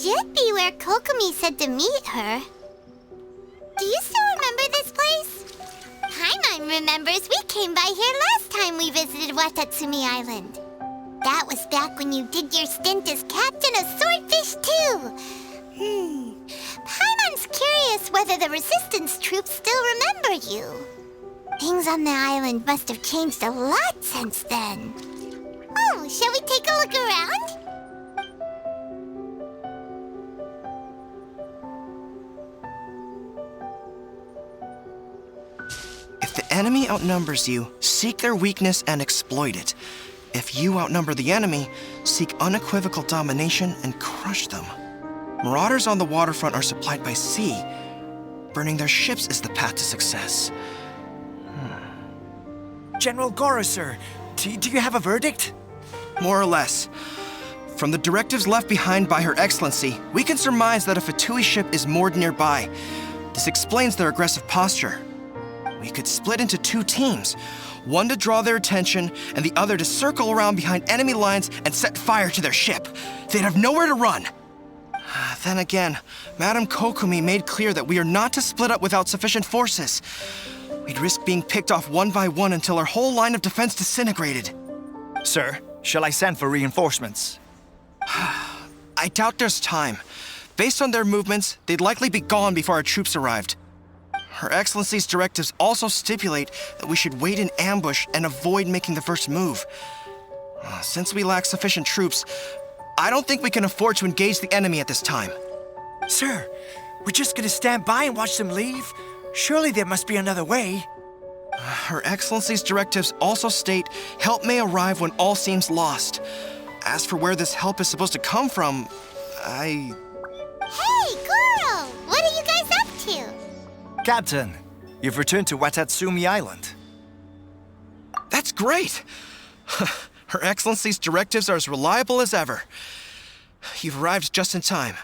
should be where Kokomi said to meet her. Do you still remember this place? Paimon remembers we came by here last time we visited Watatsumi Island. That was back when you did your stint as captain of Swordfish too. Paimon's curious whether the Resistance troops still remember you. Things on the island must have changed a lot since then. Oh, shall we take a look around? If the enemy outnumbers you, seek their weakness and exploit it. If you outnumber the enemy, seek unequivocal domination and crush them. Marauders on the waterfront are supplied by sea. Burning their ships is the path to success. General Goro, sir, do you have a verdict? More or less. From the directives left behind by Her Excellency, we can surmise that a Fatui ship is moored nearby. This explains their aggressive posture. We could split into two teams, one to draw their attention and the other to circle around behind enemy lines and set fire to their ship. They'd have nowhere to run. Then again, Madame Kokomi made clear that we are not to split up without sufficient forces. We'd risk being picked off one by one until our whole line of defense disintegrated. Sir, shall I send for reinforcements? I doubt there's time. Based on their movements, they'd likely be gone before our troops arrived. Her Excellency's directives also stipulate that we should wait in ambush and avoid making the first move. Since we lack sufficient troops, I don't think we can afford to engage the enemy at this time. Sir, we're just gonna stand by and watch them leave? Surely there must be another way. Her Excellency's directives also state help may arrive when all seems lost. As for where this help is supposed to come from, Hey, Goro! What are you guys up to? Captain, you've returned to Watatsumi Island. That's great! Her Excellency's directives are as reliable as ever. You've arrived just in time.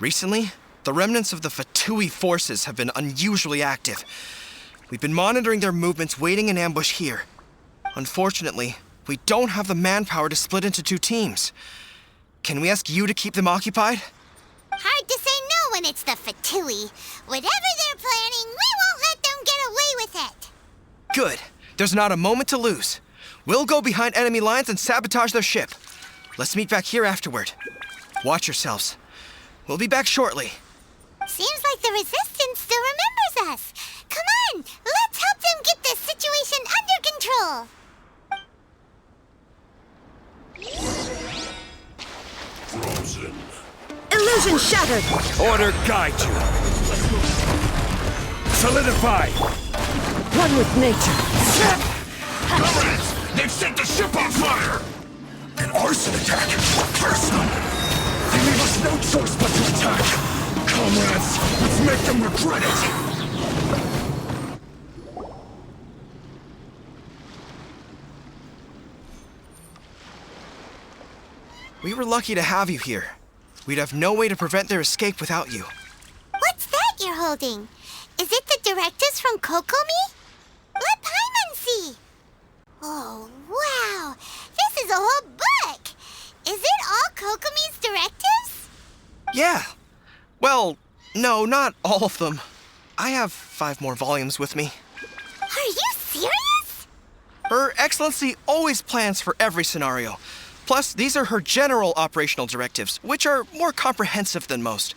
Recently, the remnants of the Fatui forces have been unusually active. We've been monitoring their movements, waiting in ambush here. Unfortunately, we don't have the manpower to split into two teams. Can we ask you to keep them occupied? Hard to say no when it's the Fatui. Whatever they're planning, we won't let them get away with it. Good. There's not a moment to lose. We'll go behind enemy lines and sabotage their ship. Let's meet back here afterward. Watch yourselves. We'll be back shortly. Seems like the Resistance still remembers us. Come on, let's help them get this situation under control. Frozen. Illusion shattered! Order guide you. Solidify. One with nature. Comrades, they've set the ship on fire. An arson attack. Curse them. They leave us no choice but to attack. Comrades, let's make them regret it. We were lucky to have you here. We'd have no way to prevent their escape without you. What's that you're holding? Is it the directives from Kokomi? Let Paimon see. Oh, wow. This is a whole book. Is it all Kokomi's directives? Yeah. Well, no, not all of them. I have 5 more volumes with me. Are you serious? Her Excellency always plans for every scenario. Plus, these are her general operational directives, which are more comprehensive than most.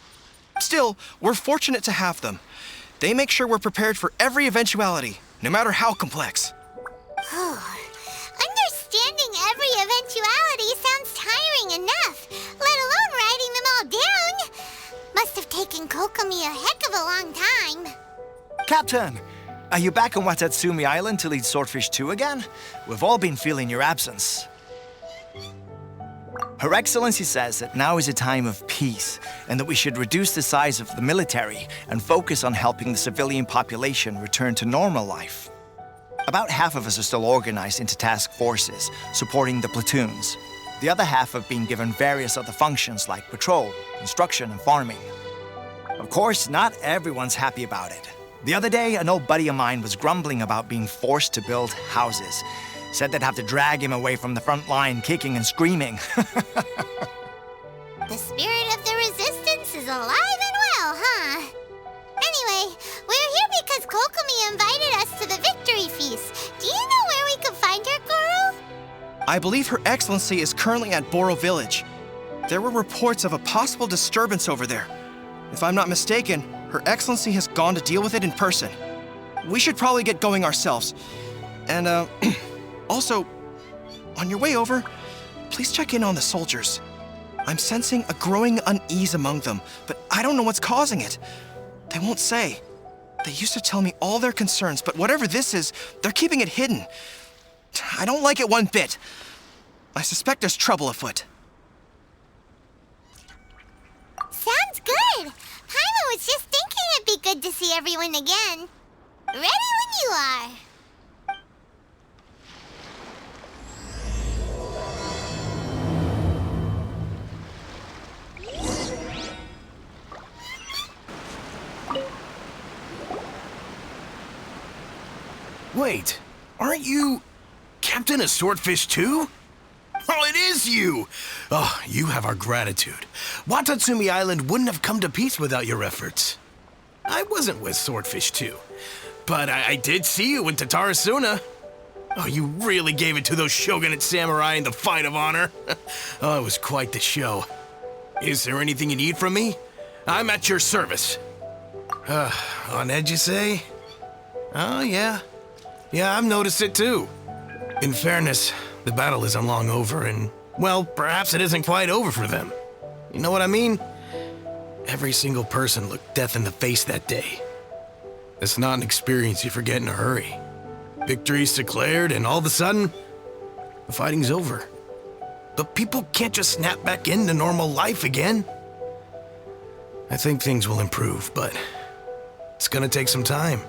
Still, we're fortunate to have them. They make sure we're prepared for every eventuality, no matter how complex. Understanding every eventuality sounds tiring enough, let alone writing them all down. Must have taken Kokomi a heck of a long time. Captain, are you back on Watatsumi Island to lead Swordfish 2 again? We've all been feeling your absence. Her Excellency says that now is a time of peace, and that we should reduce the size of the military and focus on helping the civilian population return to normal life. About half of us are still organized into task forces, supporting the platoons. The other half have been given various other functions like patrol, construction, and farming. Of course, not everyone's happy about it. The other day, an old buddy of mine was grumbling about being forced to build houses. Said they'd have to drag him away from the front line, kicking and screaming. The spirit of the Resistance I believe Her Excellency is currently at Boro Village. There were reports of a possible disturbance over there. If I'm not mistaken, Her Excellency has gone to deal with it in person. We should probably get going ourselves. And, also, on your way over, please check in on the soldiers. I'm sensing a growing unease among them, but I don't know what's causing it. They won't say. They used to tell me all their concerns, but whatever this is, they're keeping it hidden. I don't like it one bit. I suspect there's trouble afoot. Sounds good. Paimon was just thinking it'd be good to see everyone again. Ready when you are. Wait, aren't you Captain of Swordfish too? Oh, it is you! Oh, you have our gratitude. Watatsumi Island wouldn't have come to peace without your efforts. I wasn't with Swordfish 2, but I did see you in Tatarasuna. Oh, you really gave it to those shogunate samurai in the fight of honor. Oh, it was quite the show. Is there anything you need from me? I'm at your service. On edge, you say? Oh, yeah. Yeah, I've noticed it too. In fairness, the battle isn't long over, and, well, perhaps it isn't quite over for them. You know what I mean? Every single person looked death in the face that day. It's not an experience you forget in a hurry. Victory's declared, and all of a sudden, the fighting's over. But people can't just snap back into normal life again. I think things will improve, but it's gonna take some time.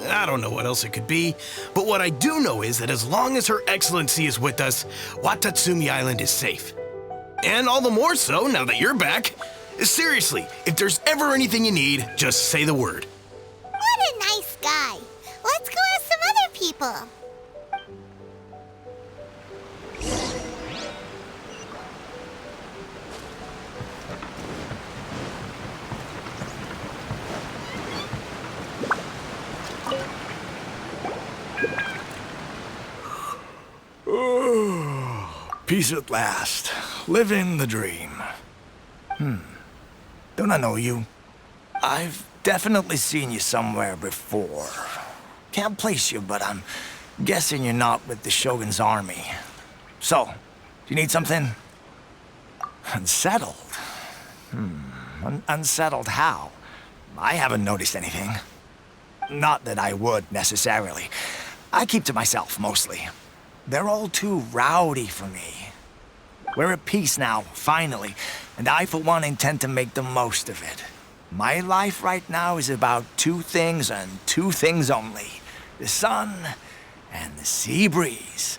I don't know what else it could be, but what I do know is that as long as Her Excellency is with us, Watatsumi Island is safe. And all the more so now that you're back. Seriously, if there's ever anything you need, just say the word. What a nice guy. Let's go ask some other people. Peace at last. Living the dream. Don't I know you? I've definitely seen you somewhere before. Can't place you, but I'm guessing you're not with the Shogun's army. So, do you need something? Unsettled? Unsettled how? I haven't noticed anything. Not that I would, necessarily. I keep to myself, mostly. They're all too rowdy for me. We're at peace now, finally, and I, for one, intend to make the most of it. My life right now is about two things and two things only. The sun and the sea breeze.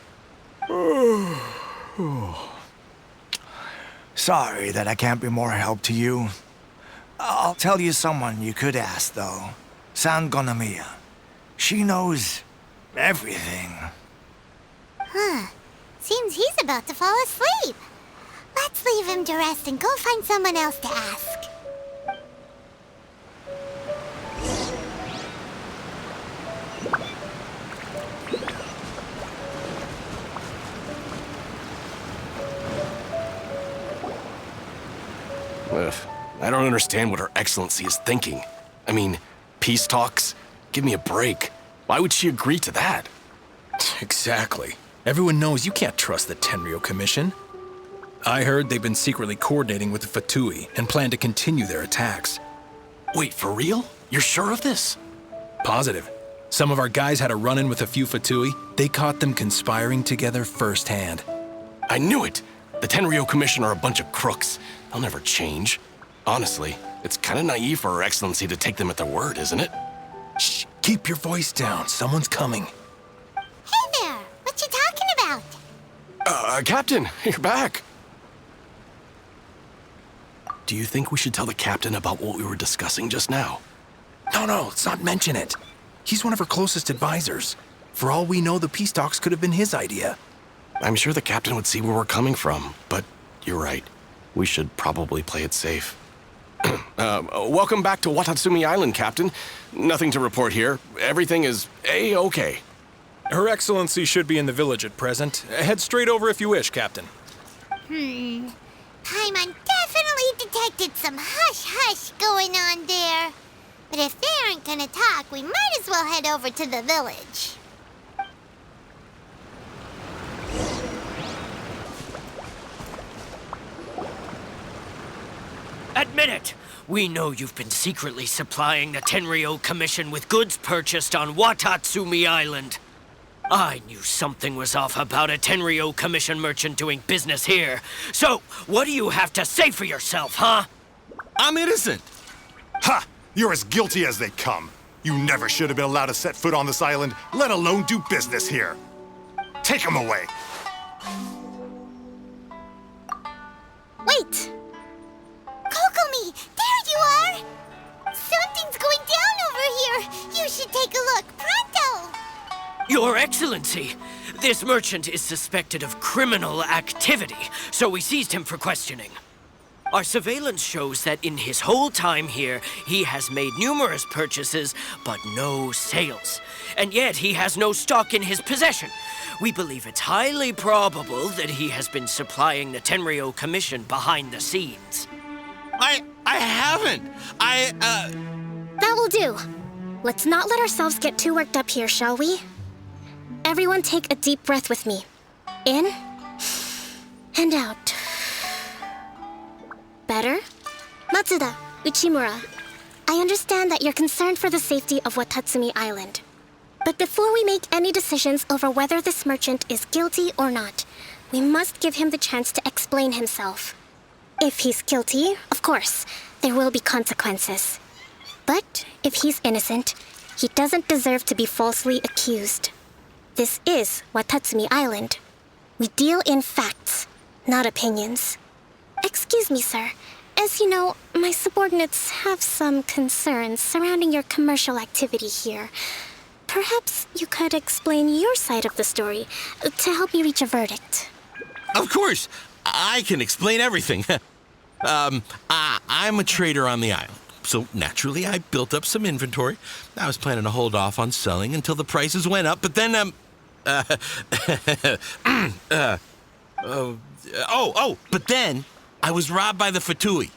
Sorry that I can't be more help to you. I'll tell you someone you could ask, though. Sangonomiya. She knows everything. Seems he's about to fall asleep. Let's leave him to rest and go find someone else to ask. I don't understand what Her Excellency is thinking. I mean, peace talks? Give me a break. Why would she agree to that? Exactly. Everyone knows you can't trust the Tenryo Commission. I heard they've been secretly coordinating with the Fatui and plan to continue their attacks. Wait, for real? You're sure of this? Positive. Some of our guys had a run-in with a few Fatui. They caught them conspiring together firsthand. I knew it! The Tenryo Commission are a bunch of crooks. They'll never change. Honestly, it's kind of naive for Her Excellency to take them at their word, isn't it? Shh, keep your voice down. Someone's coming. Hey there, what you talking about? Captain, you're back. Do you think we should tell the captain about what we were discussing just now? No, let's not mention it. He's one of our closest advisors. For all we know, the peace talks could have been his idea. I'm sure the captain would see where we're coming from, but you're right. We should probably play it safe. Welcome back to Watatsumi Island, Captain. Nothing to report here. Everything is A-okay. Her Excellency should be in the village at present. Head straight over if you wish, Captain. Paimon definitely detected some hush-hush going on there. But if they aren't gonna talk, we might as well head over to the village. Admit it! We know you've been secretly supplying the Tenryou Commission with goods purchased on Watatsumi Island. I knew something was off about a Tenryou Commission merchant doing business here. So, what do you have to say for yourself, huh? I'm innocent. Ha! You're as guilty as they come. You never should have been allowed to set foot on this island, let alone do business here. Take him away. Wait! Kokomi, there you are! Something's going down over here. You should take a look, pronto! Your Excellency, this merchant is suspected of criminal activity, so we seized him for questioning. Our surveillance shows that in his whole time here, he has made numerous purchases, but no sales. And yet he has no stock in his possession. We believe it's highly probable that he has been supplying the Tenryou Commission behind the scenes. I haven't. That will do. Let's not let ourselves get too worked up here, shall we? Everyone take a deep breath with me. In and out. Better? Matsuda, Uchimura, I understand that you're concerned for the safety of Watatsumi Island. But before we make any decisions over whether this merchant is guilty or not, we must give him the chance to explain himself. If he's guilty, of course, there will be consequences. But if he's innocent, he doesn't deserve to be falsely accused. This is Watatsumi Island. We deal in facts, not opinions. Excuse me, sir. As you know, my subordinates have some concerns surrounding your commercial activity here. Perhaps you could explain your side of the story to help me reach a verdict. Of course, I can explain everything. I'm a trader on the island, so naturally I built up some inventory. I was planning to hold off on selling until the prices went up, but then, but then I was robbed by the Fatui.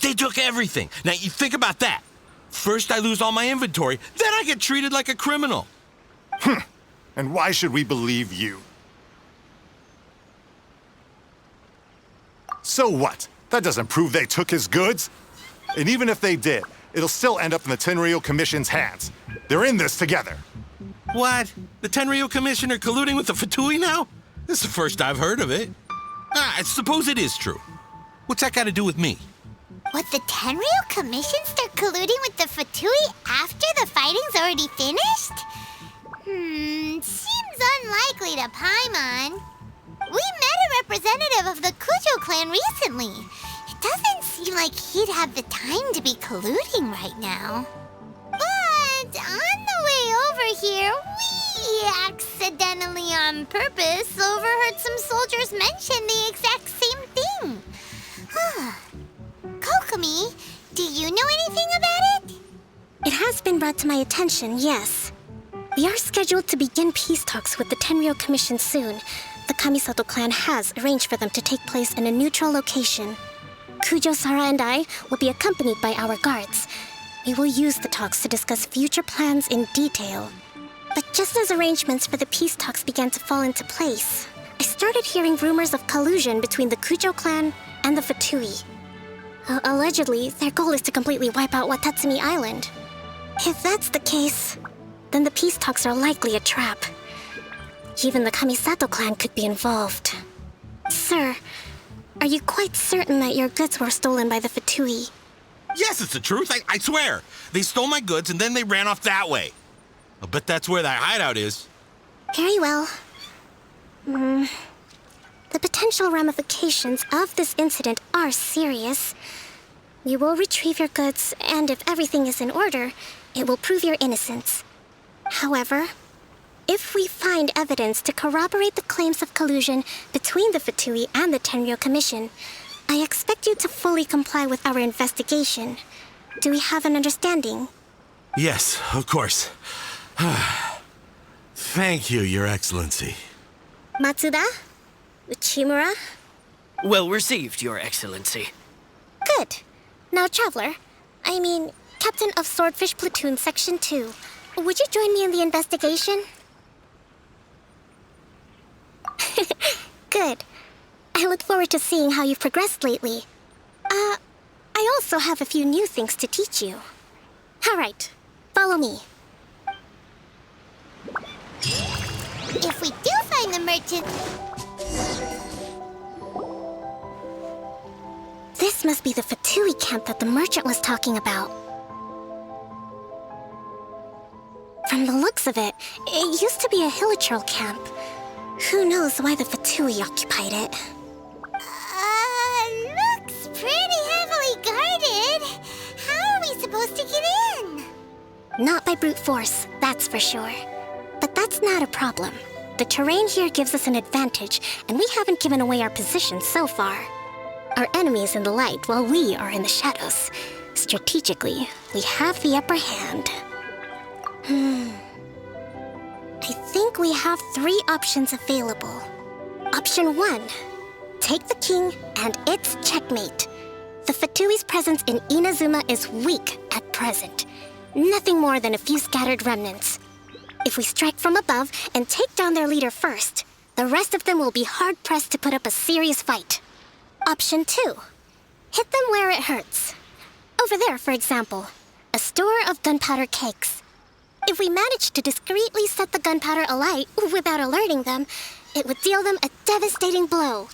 They took everything. Now, you think about that. First I lose all my inventory, then I get treated like a criminal. And why should we believe you? So what? That doesn't prove they took his goods. And even if they did, it'll still end up in the Tenryou Commission's hands. They're in this together. What? The Tenryou Commission are colluding with the Fatui now? This is the first I've heard of it. I suppose it is true. What's that got to do with me? Would the Tenryou Commission start colluding with the Fatui after the fighting's already finished? Seems unlikely to Paimon. We met a representative of the Kujo clan recently. It doesn't seem like he'd have the time to be colluding right now. But on the way over here, we accidentally on purpose overheard some soldiers mention the exact same thing. Kokomi, do you know anything about it? It has been brought to my attention, yes. We are scheduled to begin peace talks with the Tenryou Commission soon. The Kamisato clan has arranged for them to take place in a neutral location. Kujo-Sara and I will be accompanied by our guards. We will use the talks to discuss future plans in detail. But just as arrangements for the peace talks began to fall into place, I started hearing rumors of collusion between the Kujo clan and the Fatui. Allegedly, their goal is to completely wipe out Watatsumi Island. If that's the case, then the peace talks are likely a trap. Even the Kamisato clan could be involved. Sir, are you quite certain that your goods were stolen by the Fatui? Yes, it's the truth. I swear. They stole my goods and then they ran off that way. I'll bet that's where that hideout is. Very well. The potential ramifications of this incident are serious. We will retrieve your goods, and if everything is in order, it will prove your innocence. However, if we find evidence to corroborate the claims of collusion between the Fatui and the Tenryou Commission, I expect you to fully comply with our investigation. Do we have an understanding? Yes, of course. Thank you, Your Excellency. Matsuda? Uchimura? Well received, Your Excellency. Good. Now, Traveler, Captain of Swordfish Platoon Section 2, would you join me in the investigation? Good. I look forward to seeing how you've progressed lately. I also have a few new things to teach you. All right, follow me. If we do find the merchant... This must be the Fatui camp that the merchant was talking about. From the looks of it, it used to be a hilichurl camp. Who knows why the Fatui occupied it? Looks pretty heavily guarded. How are we supposed to get in? Not by brute force, that's for sure. But that's not a problem. The terrain here gives us an advantage, and we haven't given away our position so far. Our enemy is in the light while we are in the shadows. Strategically, we have the upper hand. I think we have 3 options available. Option 1. Take the king, and it's checkmate. The Fatui's presence in Inazuma is weak at present. Nothing more than a few scattered remnants. If we strike from above and take down their leader first, the rest of them will be hard-pressed to put up a serious fight. Option 2. Hit them where it hurts. Over there, for example, a store of gunpowder cakes. If we manage to discreetly set the gunpowder alight without alerting them, it would deal them a devastating blow.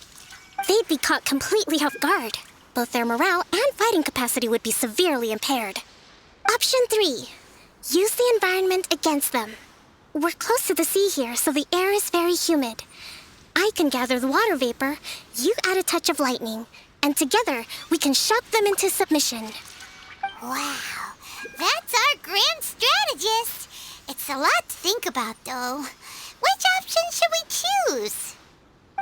They'd be caught completely off guard. Both their morale and fighting capacity would be severely impaired. Option 3. Use the environment against them. We're close to the sea here, so the air is very humid. I can gather the water vapor, you add a touch of lightning, and together we can shock them into submission. Wow, that's our grand strategist. It's a lot to think about, though. Which option should we choose?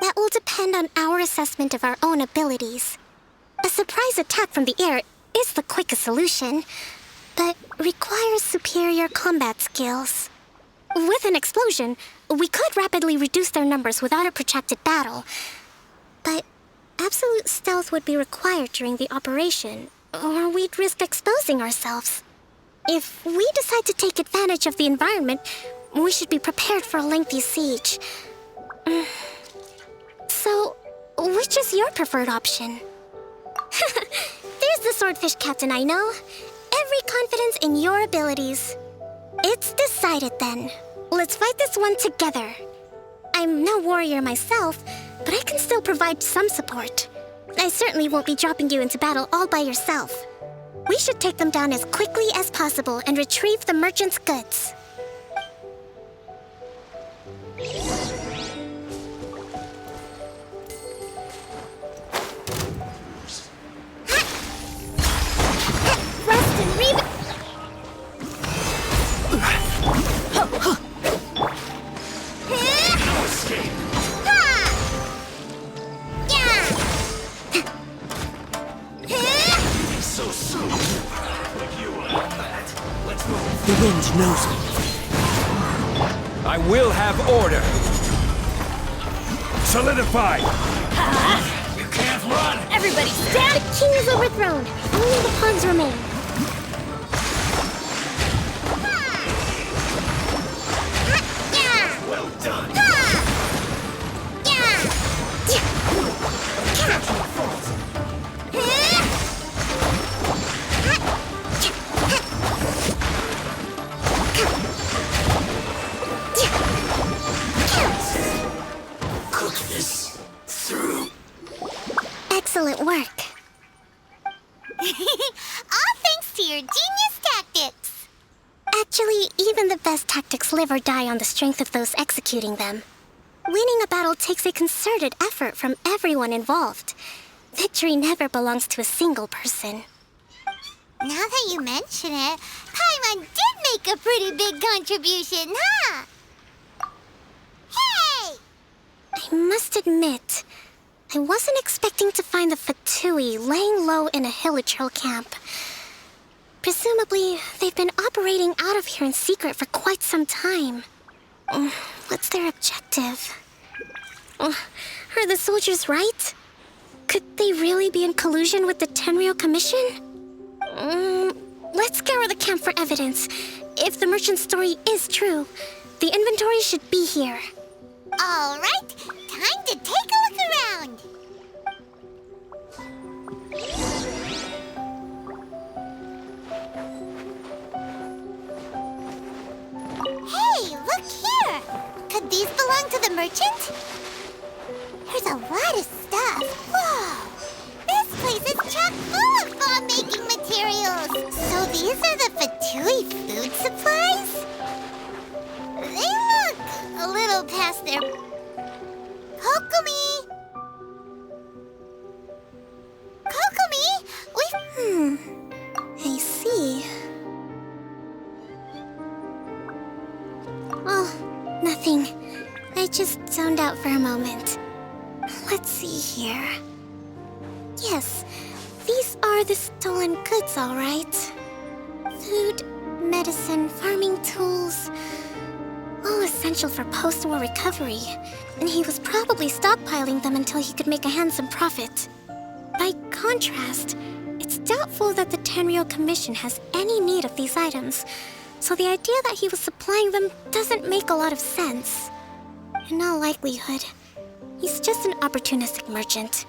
That will depend on our assessment of our own abilities. A surprise attack from the air is the quickest solution, but requires superior combat skills. With an explosion, we could rapidly reduce their numbers without a protracted battle. But absolute stealth would be required during the operation, or we'd risk exposing ourselves. If we decide to take advantage of the environment, we should be prepared for a lengthy siege. So, which is your preferred option? There's the swordfish captain I know. Every confidence in your abilities. It's decided then. Let's fight this one together. I'm no warrior myself, but I can still provide some support. I certainly won't be dropping you into battle all by yourself. We should take them down as quickly as possible and retrieve the merchant's goods. Rest and reboot. No escape. So soon. Like you want that. Let's move. The wind knows me. I will have order. Solidify. You can't run. Everybody stand! The king is overthrown. Only the pawns remain. Well done. Cook this through. Excellent work. All thanks to your genius tactics. Actually, even the best tactics live or die on the strength of those executing them. Winning a battle takes a concerted effort from everyone involved. Victory never belongs to a single person. Now that you mention it, Paimon did make a pretty big contribution, huh? Hey! I must admit, I wasn't expecting to find the Fatui laying low in a hilichurl camp. Presumably, they've been operating out of here in secret for quite some time. What's their objective? Are the soldiers right? Could they really be in collusion with the Tenryou Commission? Let's scour the camp for evidence. If the merchant's story is true, the inventory should be here. All right, time to take a look around. Hey, look here! Could these belong to the merchant? There's a lot of stuff. Whoa! This place is chock full of bomb-making materials. So these are the Fatui food supplies? They look a little past their... Kokomi! Kokomi! I see. Oh, nothing. I just zoned out for a moment. Let's see here. Yes, these are the stolen goods, all right. Food, medicine, farming tools. All essential for post-war recovery. And he was probably stockpiling them until he could make a handsome profit. By contrast, it's doubtful that the Tenryou Commission has any need of these items, so the idea that he was supplying them doesn't make a lot of sense. In all likelihood, he's just an opportunistic merchant.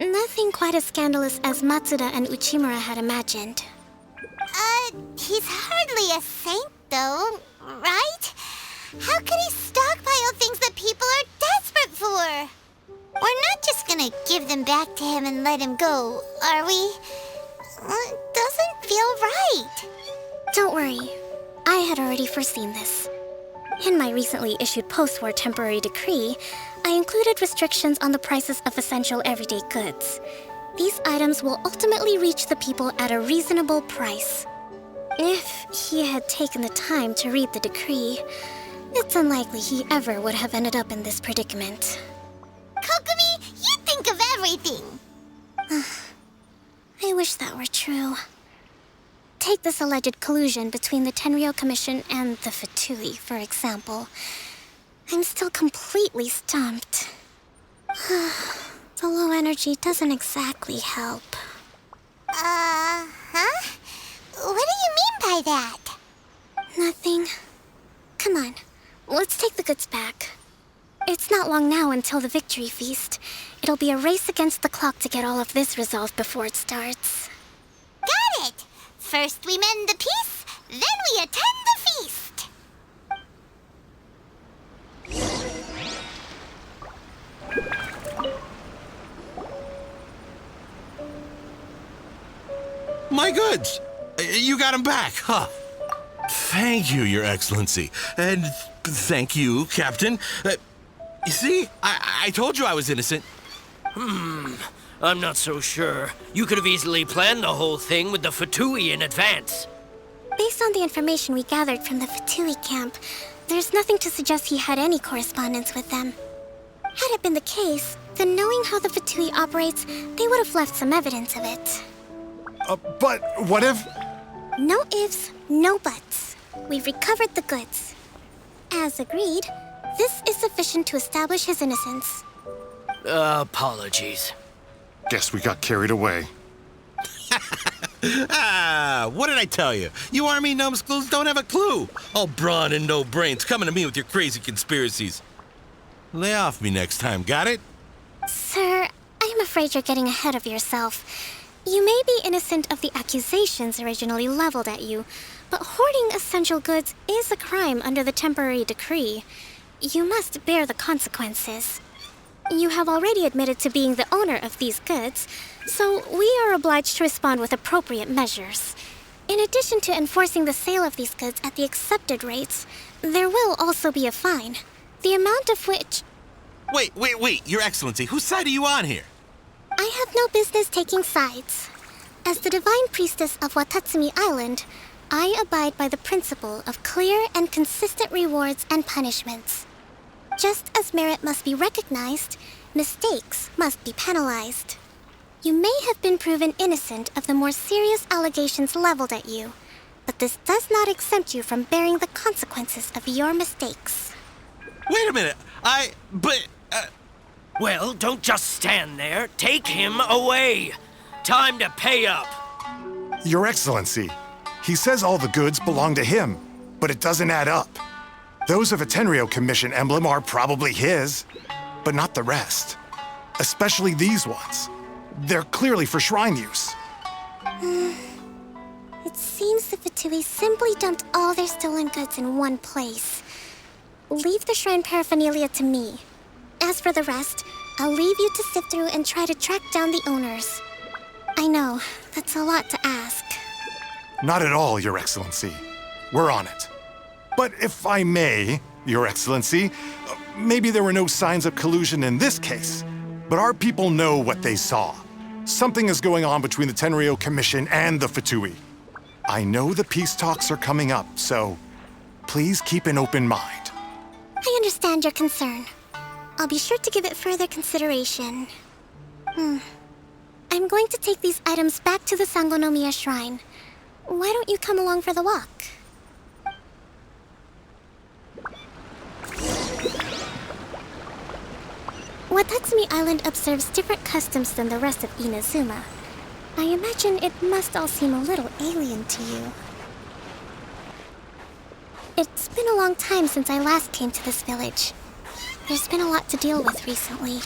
Nothing quite as scandalous as Matsuda and Uchimura had imagined. He's hardly a saint, though, right? How could he stockpile things that people are desperate for? We're not just gonna give them back to him and let him go, are we? It doesn't feel right. Don't worry, I had already foreseen this. In my recently issued post-war temporary decree, I included restrictions on the prices of essential everyday goods. These items will ultimately reach the people at a reasonable price. If he had taken the time to read the decree, it's unlikely he ever would have ended up in this predicament. Kokomi, you think of everything! I wish that were true. Take this alleged collusion between the Tenryou Commission and the Fatui, for example. I'm still completely stumped. The low energy doesn't exactly help. Huh? What do you mean by that? Nothing. Come on, let's take the goods back. It's not long now until the victory feast. It'll be a race against the clock to get all of this resolved before it starts. Got it! First we mend the peace, then we attend the feast! My goods! You got them back, huh? Thank you, Your Excellency. And thank you, Captain. You see, I told you I was innocent. I'm not so sure. You could have easily planned the whole thing with the Fatui in advance. Based on the information we gathered from the Fatui camp, there's nothing to suggest he had any correspondence with them. Had it been the case, then knowing how the Fatui operates, they would have left some evidence of it. But what if... No ifs, no buts. We've recovered the goods. As agreed, this is sufficient to establish his innocence. Apologies. Guess we got carried away. What did I tell you? You army numbskulls don't have a clue. All brawn and no brains coming to me with your crazy conspiracies. Lay off me next time, got it? Sir, I'm afraid you're getting ahead of yourself. You may be innocent of the accusations originally leveled at you, but hoarding essential goods is a crime under the temporary decree. You must bear the consequences. You have already admitted to being the owner of these goods, so we are obliged to respond with appropriate measures. In addition to enforcing the sale of these goods at the accepted rates, there will also be a fine, the amount of which... Wait, Your Excellency, whose side are you on here? I have no business taking sides. As the divine priestess of Watatsumi Island, I abide by the principle of clear and consistent rewards and punishments. Just as merit must be recognized, mistakes must be penalized. You may have been proven innocent of the more serious allegations leveled at you, but this does not exempt you from bearing the consequences of your mistakes. Wait a minute. Well, don't just stand there. Take him away. Time to pay up. Your Excellency, he says all the goods belong to him, but it doesn't add up. Those of a Tenryo Commission emblem are probably his, but not the rest. Especially these ones. They're clearly for shrine use. It seems the Fatui simply dumped all their stolen goods in one place. Leave the shrine paraphernalia to me. As for the rest, I'll leave you to sift through and try to track down the owners. I know, that's a lot to ask. Not at all, Your Excellency. We're on it. But if I may, Your Excellency, maybe there were no signs of collusion in this case, but our people know what they saw. Something is going on between the Tenryo Commission and the Fatui. I know the peace talks are coming up, so please keep an open mind. I understand your concern. I'll be sure to give it further consideration. I'm going to take these items back to the Sangonomiya Shrine. Why don't you come along for the walk? Watatsumi Island observes different customs than the rest of Inazuma. I imagine it must all seem a little alien to you. It's been a long time since I last came to this village. There's been a lot to deal with recently.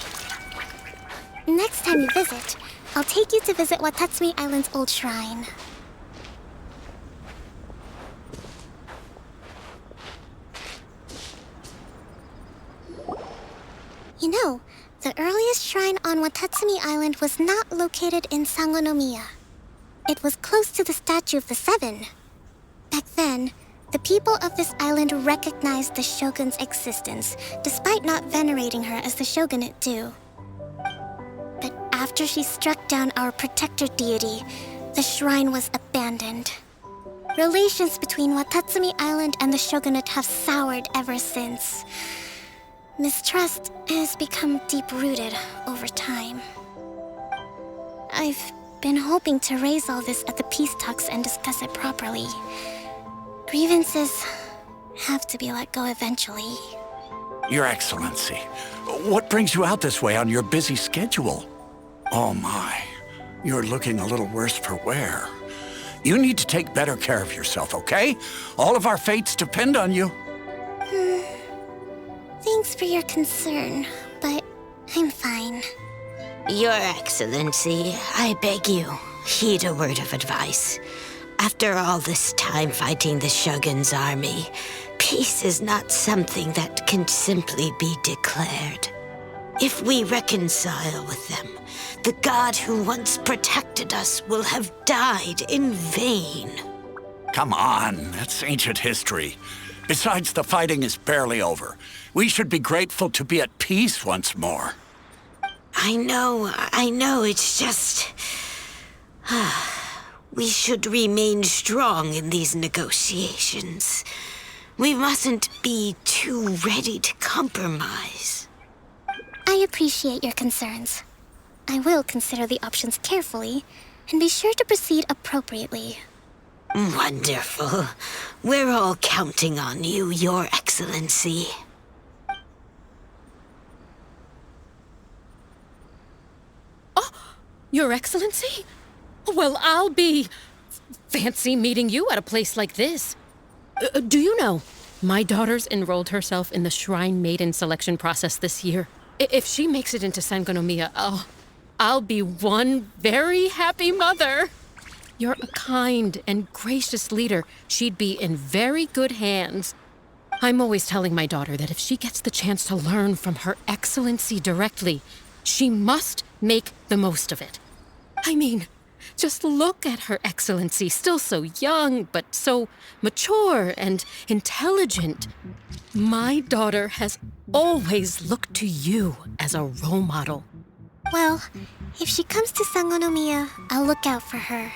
Next time you visit, I'll take you to visit Watatsumi Island's old shrine. You know, the earliest shrine on Watatsumi Island was not located in Sangonomiya. It was close to the Statue of the Seven. Back then, the people of this island recognized the Shogun's existence, despite not venerating her as the Shogunate do. But after she struck down our protector deity, the shrine was abandoned. Relations between Watatsumi Island and the Shogunate have soured ever since. Mistrust has become deep-rooted over time. I've been hoping to raise all this at the peace talks and discuss it properly. Grievances have to be let go eventually. Your Excellency, what brings you out this way on your busy schedule? Oh my, you're looking a little worse for wear. You need to take better care of yourself, okay? All of our fates depend on you. Thanks for your concern, but I'm fine. Your Excellency, I beg you, heed a word of advice. After all this time fighting the Shogun's army, peace is not something that can simply be declared. If we reconcile with them, the god who once protected us will have died in vain. Come on, that's ancient history. Besides, the fighting is barely over. We should be grateful to be at peace once more. I know, it's just... We should remain strong in these negotiations. We mustn't be too ready to compromise. I appreciate your concerns. I will consider the options carefully and be sure to proceed appropriately. Wonderful. We're all counting on you, Your Excellency. Oh, Your Excellency? Well, I'll be... fancy meeting you at a place like this. Do you know, my daughter's enrolled herself in the Shrine Maiden selection process this year. If she makes it into Sangonomiya, I'll be one very happy mother. You're a kind and gracious leader. She'd be in very good hands. I'm always telling my daughter that if she gets the chance to learn from Her Excellency directly, she must make the most of it. I mean, just look at Her Excellency, still so young, but so mature and intelligent. My daughter has always looked to you as a role model. Well, if she comes to Sangonomiya, I'll look out for her.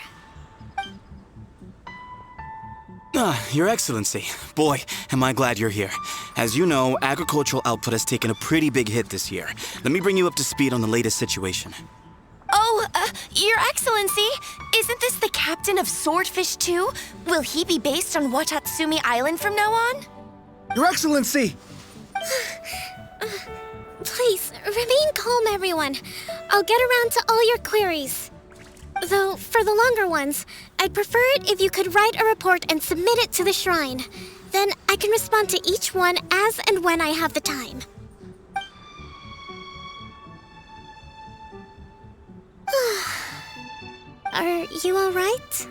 Your Excellency. Boy, am I glad you're here. As you know, agricultural output has taken a pretty big hit this year. Let me bring you up to speed on the latest situation. Oh, Your Excellency, isn't this the captain of Swordfish 2? Will he be based on Watatsumi Island from now on? Your Excellency! Please, remain calm, everyone. I'll get around to all your queries. Though, for the longer ones, I'd prefer it if you could write a report and submit it to the shrine. Then I can respond to each one as and when I have the time. Are you alright?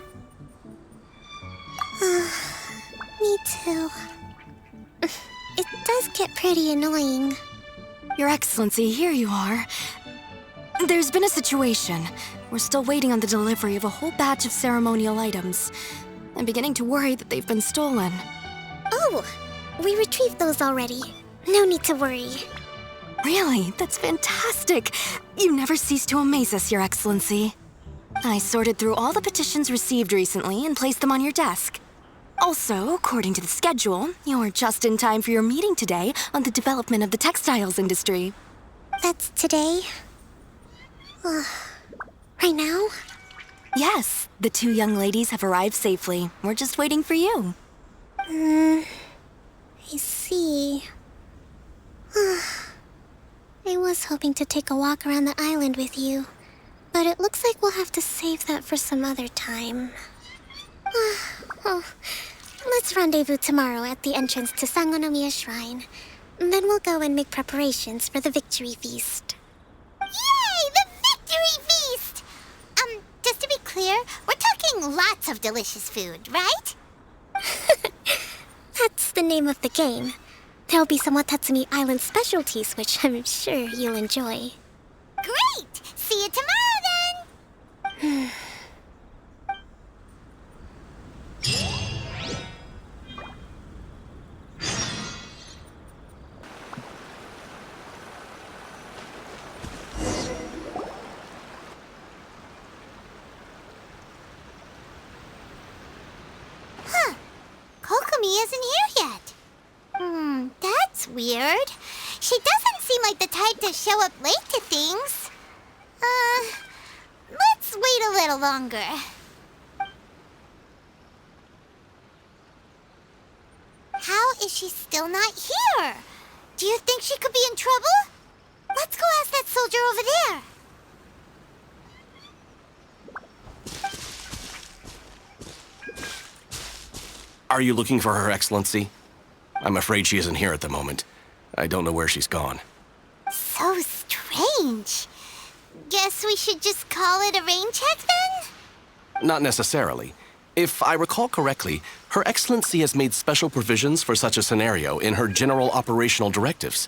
Me too. It does get pretty annoying. Your Excellency, here you are. There's been a situation. We're still waiting on the delivery of a whole batch of ceremonial items. I'm beginning to worry that they've been stolen. Oh, we retrieved those already. No need to worry. Really? That's fantastic. You never cease to amaze us, Your Excellency. I sorted through all the petitions received recently and placed them on your desk. Also, according to the schedule, you're just in time for your meeting today on the development of the textiles industry. That's today? Right now? Yes, the two young ladies have arrived safely. We're just waiting for you. I see. I was hoping to take a walk around the island with you, but it looks like we'll have to save that for some other time. Let's rendezvous tomorrow at the entrance to Sangonomiya Shrine. Then we'll go and make preparations for the victory feast. Yay! The victory feast! Just to be clear, we're talking lots of delicious food, right? That's the name of the game. There'll be some Watatsumi Island specialties, which I'm sure you'll enjoy. Great! See you tomorrow, then! Huh. Kokomi isn't here yet. That's weird. She doesn't seem like the type to show up late to things. Let's wait a little longer. How is she still not here? Do you think she could be in trouble? Let's go ask that soldier over there. Are you looking for Her Excellency? I'm afraid she isn't here at the moment. I don't know where she's gone. So strange. Guess we should just call it a rain check then? Not necessarily. If I recall correctly, Her Excellency has made special provisions for such a scenario in her general operational directives.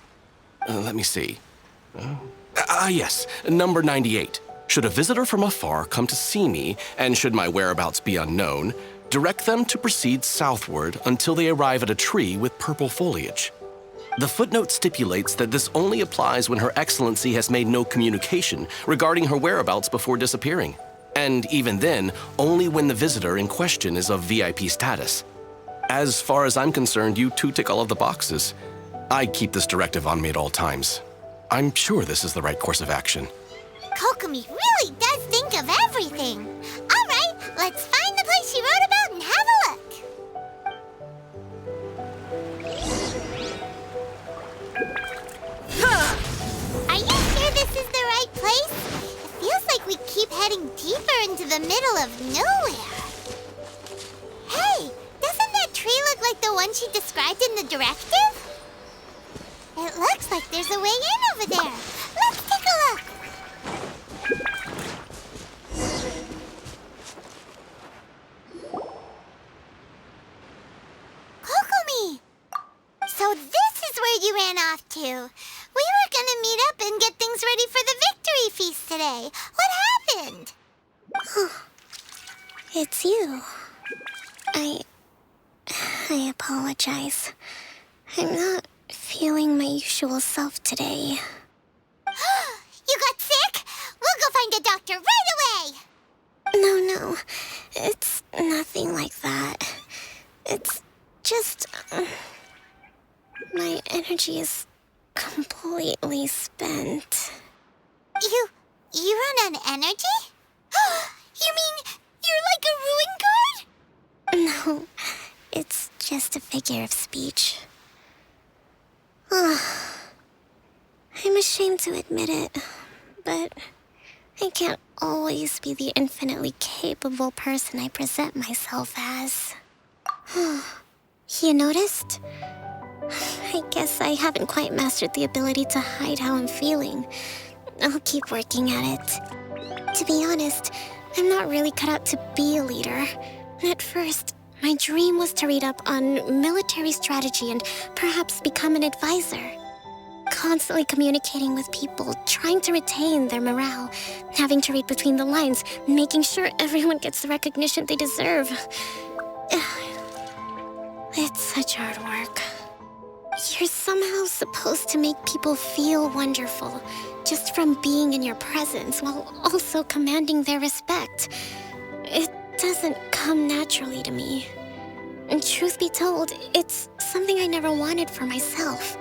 Let me see. Yes, number 98. Should a visitor from afar come to see me, and should my whereabouts be unknown, direct them to proceed southward until they arrive at a tree with purple foliage. The footnote stipulates that this only applies when Her Excellency has made no communication regarding her whereabouts before disappearing. And even then, only when the visitor in question is of VIP status. As far as I'm concerned, you two tick all of the boxes. I keep this directive on me at all times. I'm sure this is the right course of action. Kokomi really does think of everything. All right, let's find the place she wrote about and have a look. Are you sure this is the right place? It feels like we keep heading deeper into the middle of nowhere. Hey, doesn't that tree look like the one she described in the directive? It looks like there's a way in over there. Let's take a look. Kokomi! So this is where you ran off to. We were gonna meet up and get things ready for the victory feast today. What happened? It's you. I apologize. I'm not feeling my usual self today. You got sick? We'll go find a doctor right away! No. It's nothing like that. It's just... my energy is completely spent. You run on energy? You mean you're like a ruin guard? No, it's just a figure of speech. I'm ashamed to admit it, but I can't always be the infinitely capable person I present myself as. You noticed? I guess I haven't quite mastered the ability to hide how I'm feeling. I'll keep working at it. To be honest, I'm not really cut out to be a leader. At first, my dream was to read up on military strategy and perhaps become an advisor. Constantly communicating with people, trying to retain their morale, having to read between the lines, making sure everyone gets the recognition they deserve. It's such hard work. You're somehow supposed to make people feel wonderful, just from being in your presence, while also commanding their respect. It doesn't come naturally to me. And truth be told, it's something I never wanted for myself.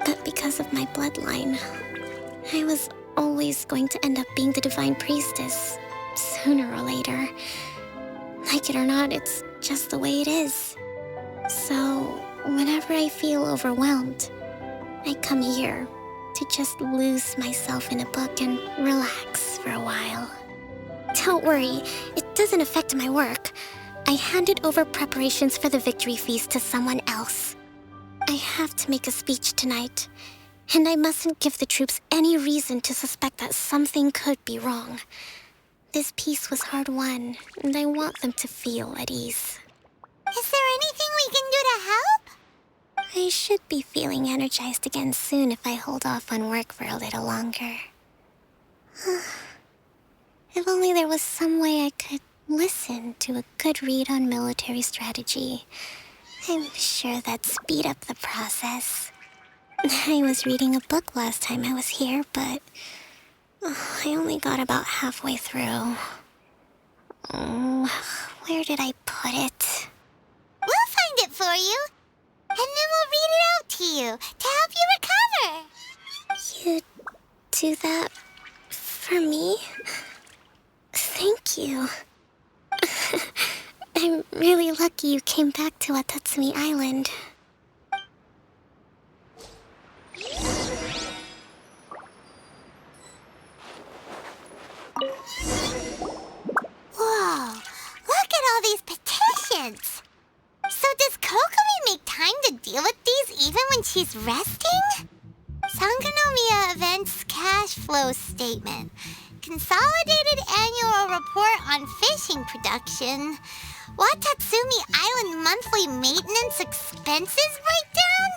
But because of my bloodline, I was always going to end up being the divine priestess, sooner or later. Like it or not, it's just the way it is. So, whenever I feel overwhelmed, I come here to just lose myself in a book and relax for a while. Don't worry, it doesn't affect my work. I handed over preparations for the victory feast to someone else. I have to make a speech tonight, and I mustn't give the troops any reason to suspect that something could be wrong. This peace was hard-won, and I want them to feel at ease. Is there anything we can do to help? I should be feeling energized again soon if I hold off on work for a little longer. If only there was some way I could listen to a good read on military strategy. I'm sure that'd speed up the process. I was reading a book last time I was here, but I only got about halfway through. Where did I put it? We'll find it for you, and then we'll read it out to you to help you recover. You do that for me? Thank you. I'm really lucky you came back to Watatsumi Island. Whoa, look at all these petitions. So does Kokomi make time to deal with these even when she's resting? Sangonomiya Events Cash Flow Statement. Consolidated Annual Report on Fishing Production. Watatsumi Island Monthly Maintenance Expenses Breakdown?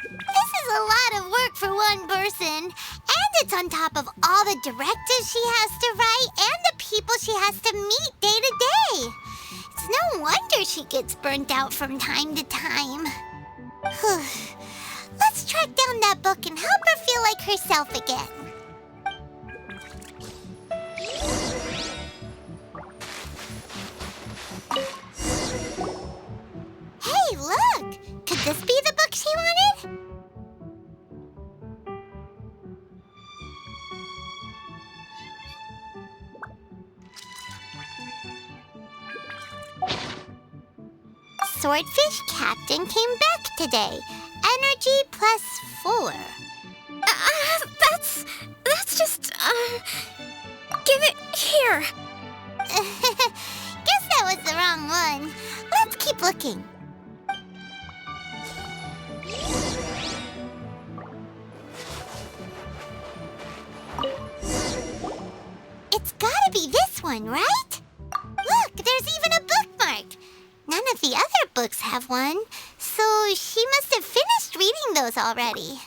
This is a lot of work for one person, and it's on top of all the directives she has to write and the people she has to meet day to day. It's no wonder she gets burnt out from time to time. Let's track down that book and help her feel like herself again. Hey, look! Could this be the book she wanted? Swordfish Captain came back today. Energy +4. That's just, give it here. Guess that was the wrong one. Let's keep looking. It's gotta be this one, right? Look, there's even a bookmark. None of the other books have one, so she must have finished reading those already.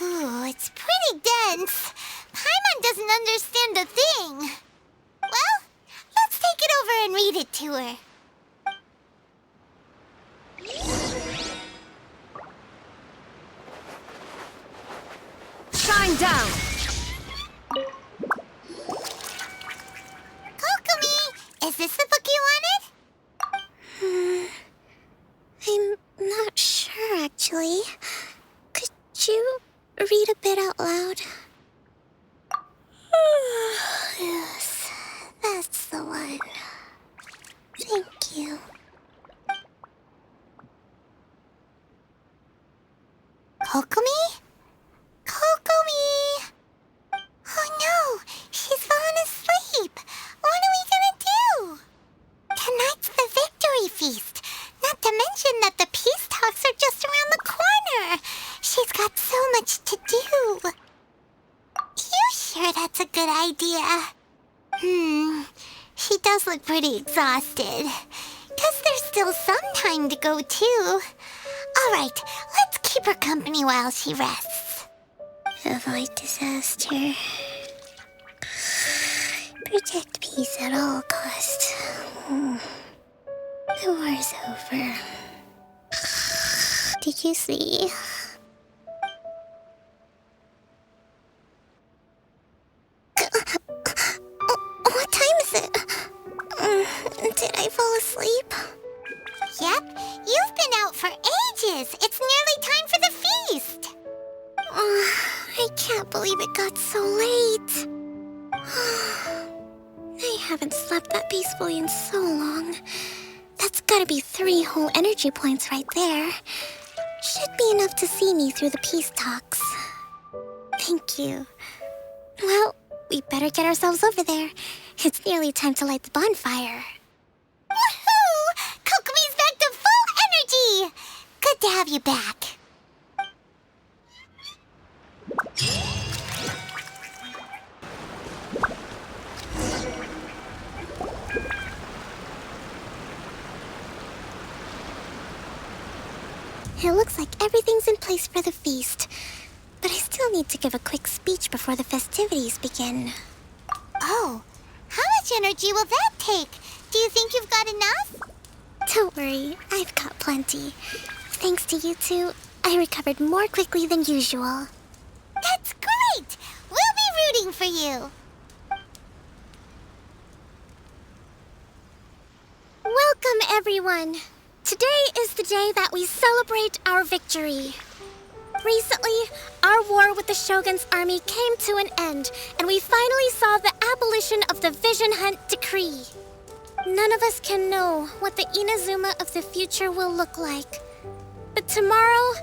Ooh, it's pretty dense. Paimon doesn't understand a thing. Well, let's take it over and read it to her. Shine down! Kokomi, is this the book you wanted? I'm not sure, actually. Could you read a bit out loud? Yes, that's the one. Thank you. Kokomi? imagine that the peace talks are just around the corner. She's got so much to do. You sure that's a good idea? She does look pretty exhausted. Guess there's still some time to go, too. All right, let's keep her company while she rests. Avoid disaster. Protect peace at all costs. The war's over. Did you see? What time is it? Did I fall asleep? Yep, you've been out for ages. It's nearly time for the feast. I can't believe it got so late. I haven't slept that peacefully in so long. That's gotta be 3 whole energy points right there. Should be enough to see me through the peace talks. Thank you. Well, we better get ourselves over there. It's nearly time to light the bonfire. Woohoo! Kokomi's back to full energy! Good to have you back. It looks like everything's in place for the feast. But I still need to give a quick speech before the festivities begin. Oh, how much energy will that take? Do you think you've got enough? Don't worry, I've got plenty. Thanks to you two, I recovered more quickly than usual. That's great! We'll be rooting for you. Welcome, everyone. Today is the day that we celebrate our victory. Recently, our war with the Shogun's army came to an end, and we finally saw the abolition of the Vision Hunt Decree. None of us can know what the Inazuma of the future will look like. But tomorrow,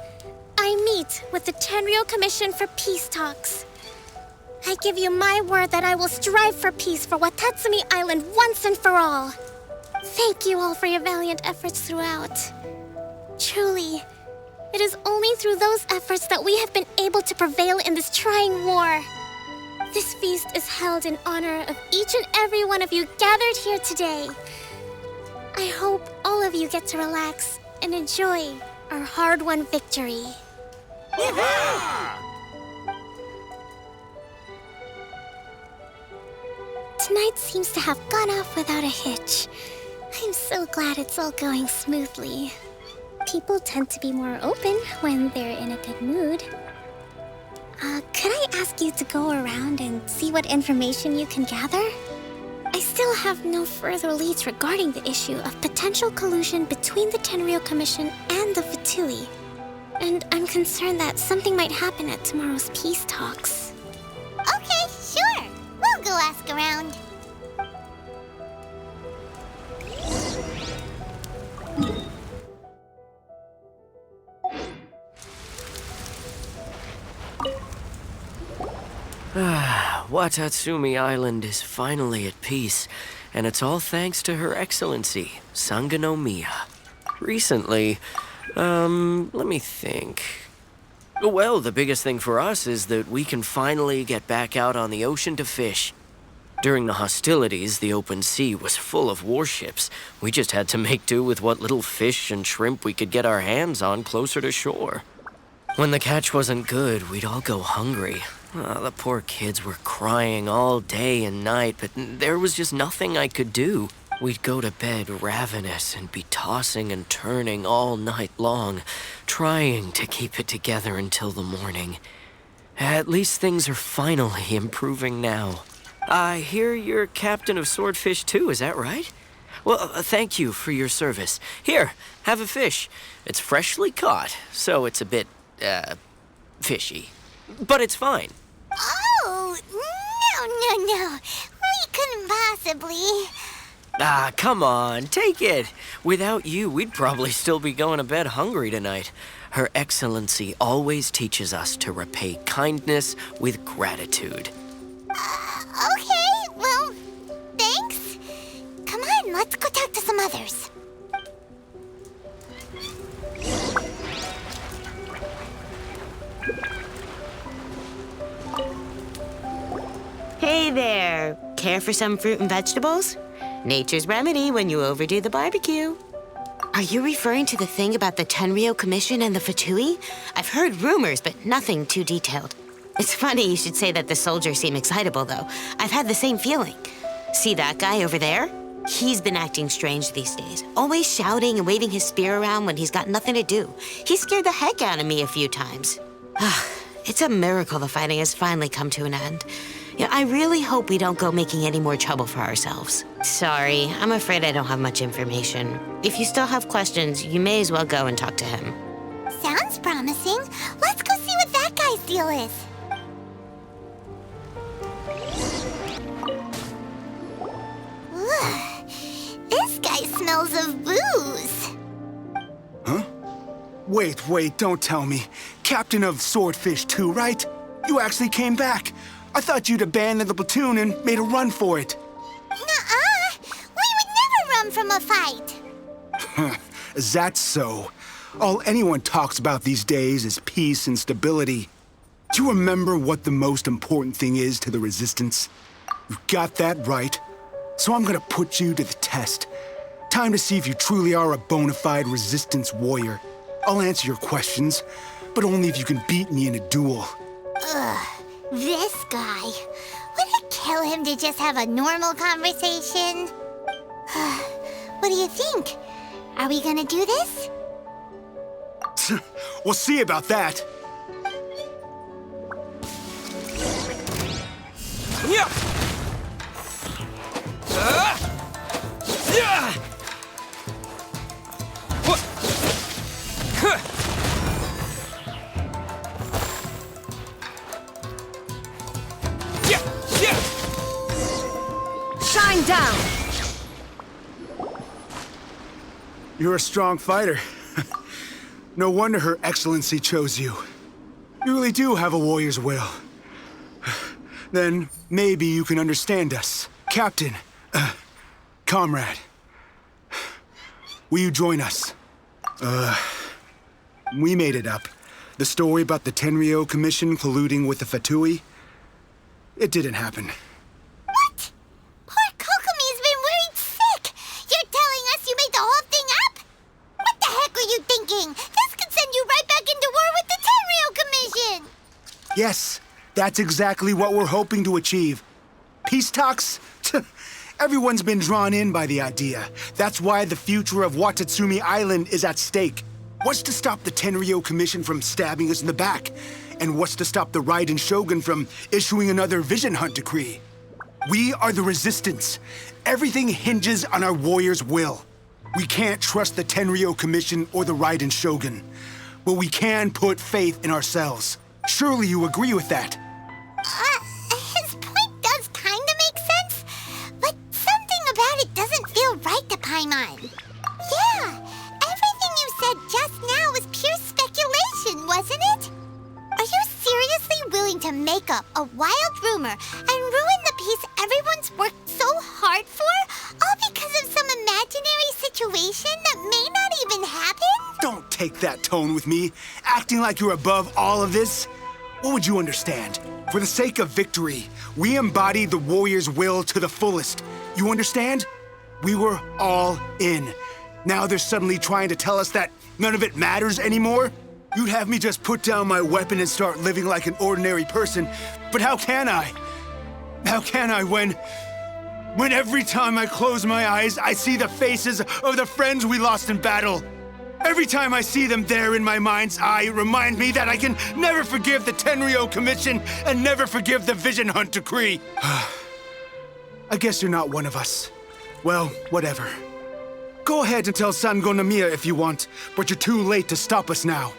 I meet with the Tenryou Commission for peace talks. I give you my word that I will strive for peace for Watatsumi Island once and for all. Thank you all for your valiant efforts throughout. Truly, it is only through those efforts that we have been able to prevail in this trying war. This feast is held in honor of each and every one of you gathered here today. I hope all of you get to relax and enjoy our hard-won victory. Tonight seems to have gone off without a hitch. I'm so glad it's all going smoothly. People tend to be more open when they're in a good mood. Could I ask you to go around and see what information you can gather? I still have no further leads regarding the issue of potential collusion between the Tenryou Commission and the Fatui. And I'm concerned that something might happen at tomorrow's peace talks. Okay, sure. We'll go ask around. Watatsumi Island is finally at peace, and it's all thanks to Her Excellency, Sangonomiya. Recently, let me think. Well, the biggest thing for us is that we can finally get back out on the ocean to fish. During the hostilities, the open sea was full of warships. We just had to make do with what little fish and shrimp we could get our hands on closer to shore. When the catch wasn't good, we'd all go hungry. The poor kids were crying all day and night, but there was just nothing I could do. We'd go to bed ravenous and be tossing and turning all night long, trying to keep it together until the morning. At least things are finally improving now. I hear you're captain of Swordfish too, is that right? Well, thank you for your service. Here, have a fish. It's freshly caught, so it's a bit, fishy. But it's fine. Oh, no. We couldn't possibly. Come on, take it. Without you, we'd probably still be going to bed hungry tonight. Her Excellency always teaches us to repay kindness with gratitude. Okay, well, thanks. Come on, let's go talk to some others. care for some fruit and vegetables? Nature's remedy when you overdo the barbecue. Are you referring to the thing about the Tenryo Commission and the Fatui? I've heard rumors, but nothing too detailed. It's funny you should say that the soldiers seem excitable, though. I've had the same feeling. See that guy over there? He's been acting strange these days, always shouting and waving his spear around when he's got nothing to do. He scared the heck out of me a few times. It's a miracle the fighting has finally come to an end. Yeah, I really hope we don't go making any more trouble for ourselves. Sorry, I'm afraid I don't have much information. If you still have questions, you may as well go and talk to him. Sounds promising. Let's go see what that guy's deal is. Ugh, this guy smells of booze. Huh? Wait, don't tell me. Captain of Swordfish 2, right? You actually came back. I thought you'd abandoned the platoon and made a run for it. Nuh-uh. We would never run from a fight. Is that so? All anyone talks about these days is peace and stability. Do you remember what the most important thing is to the Resistance? You got that right. So I'm gonna put you to the test. Time to see if you truly are a bona fide Resistance warrior. I'll answer your questions, but only if you can beat me in a duel. Ugh, this guy. Would it kill him to just have a normal conversation? What do you think? Are we gonna do this? We'll see about that. Shine down! You're a strong fighter. No wonder Her Excellency chose you. You really do have a warrior's will. Then maybe you can understand us. Captain, comrade, will you join us? We made it up. The story about the Tenryo Commission colluding with the Fatui, it didn't happen. What? Poor Kokomi's been worried sick. You're telling us you made the whole thing up? What the heck were you thinking? This could send you right back into war with the Tenryo Commission. Yes, that's exactly what we're hoping to achieve. Peace talks? Everyone's been drawn in by the idea. That's why the future of Watatsumi Island is at stake. What's to stop the Tenryo Commission from stabbing us in the back? And what's to stop the Raiden Shogun from issuing another Vision Hunt decree? We are the Resistance. Everything hinges on our warrior's will. We can't trust the Tenryo Commission or the Raiden Shogun, but we can put faith in ourselves. Surely you agree with that? His point does kinda make sense, but something about it doesn't feel right to Paimon. Yeah, everything you said just now was pure speculation, wasn't it? Are you seriously willing to make up a wild rumor and ruin the peace everyone's worked so hard for, all because of some imaginary situation that may not even happen? Don't take that tone with me, acting like you're above all of this. What would you understand? For the sake of victory, we embodied the warrior's will to the fullest. You understand? We were all in. Now they're suddenly trying to tell us that none of it matters anymore? You'd have me just put down my weapon and start living like an ordinary person, but how can I? How can I when every time I close my eyes, I see the faces of the friends we lost in battle? Every time I see them there in my mind's eye, it reminds me that I can never forgive the Tenryo Commission and never forgive the Vision Hunt decree. I guess you're not one of us. Well, whatever. Go ahead and tell Sangonomiya if you want, but you're too late to stop us now.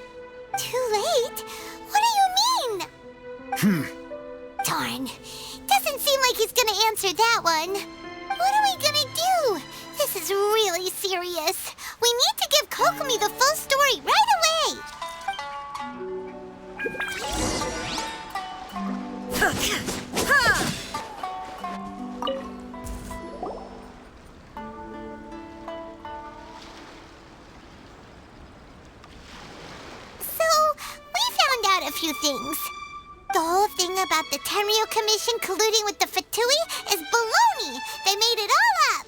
Too late? What do you mean? Darn. Doesn't seem like he's gonna answer that one. What are we gonna do? This is really serious. We need to give Kokomi the full story right away. So, we found out a few things. The whole thing about the Tenryo Commission colluding with the Ratatouille is baloney. They made it all up.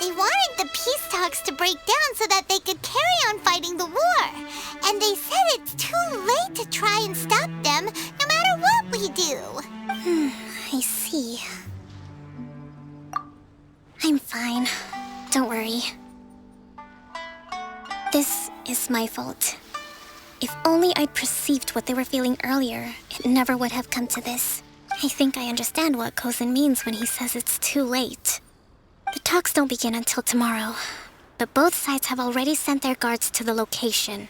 They wanted the peace talks to break down so that they could carry on fighting the war. And they said it's too late to try and stop them, no matter what we do. I see. I'm fine. Don't worry. This is my fault. If only I'd perceived what they were feeling earlier, it never would have come to this. I think I understand what Kozin means when he says it's too late. The talks don't begin until tomorrow, but both sides have already sent their guards to the location.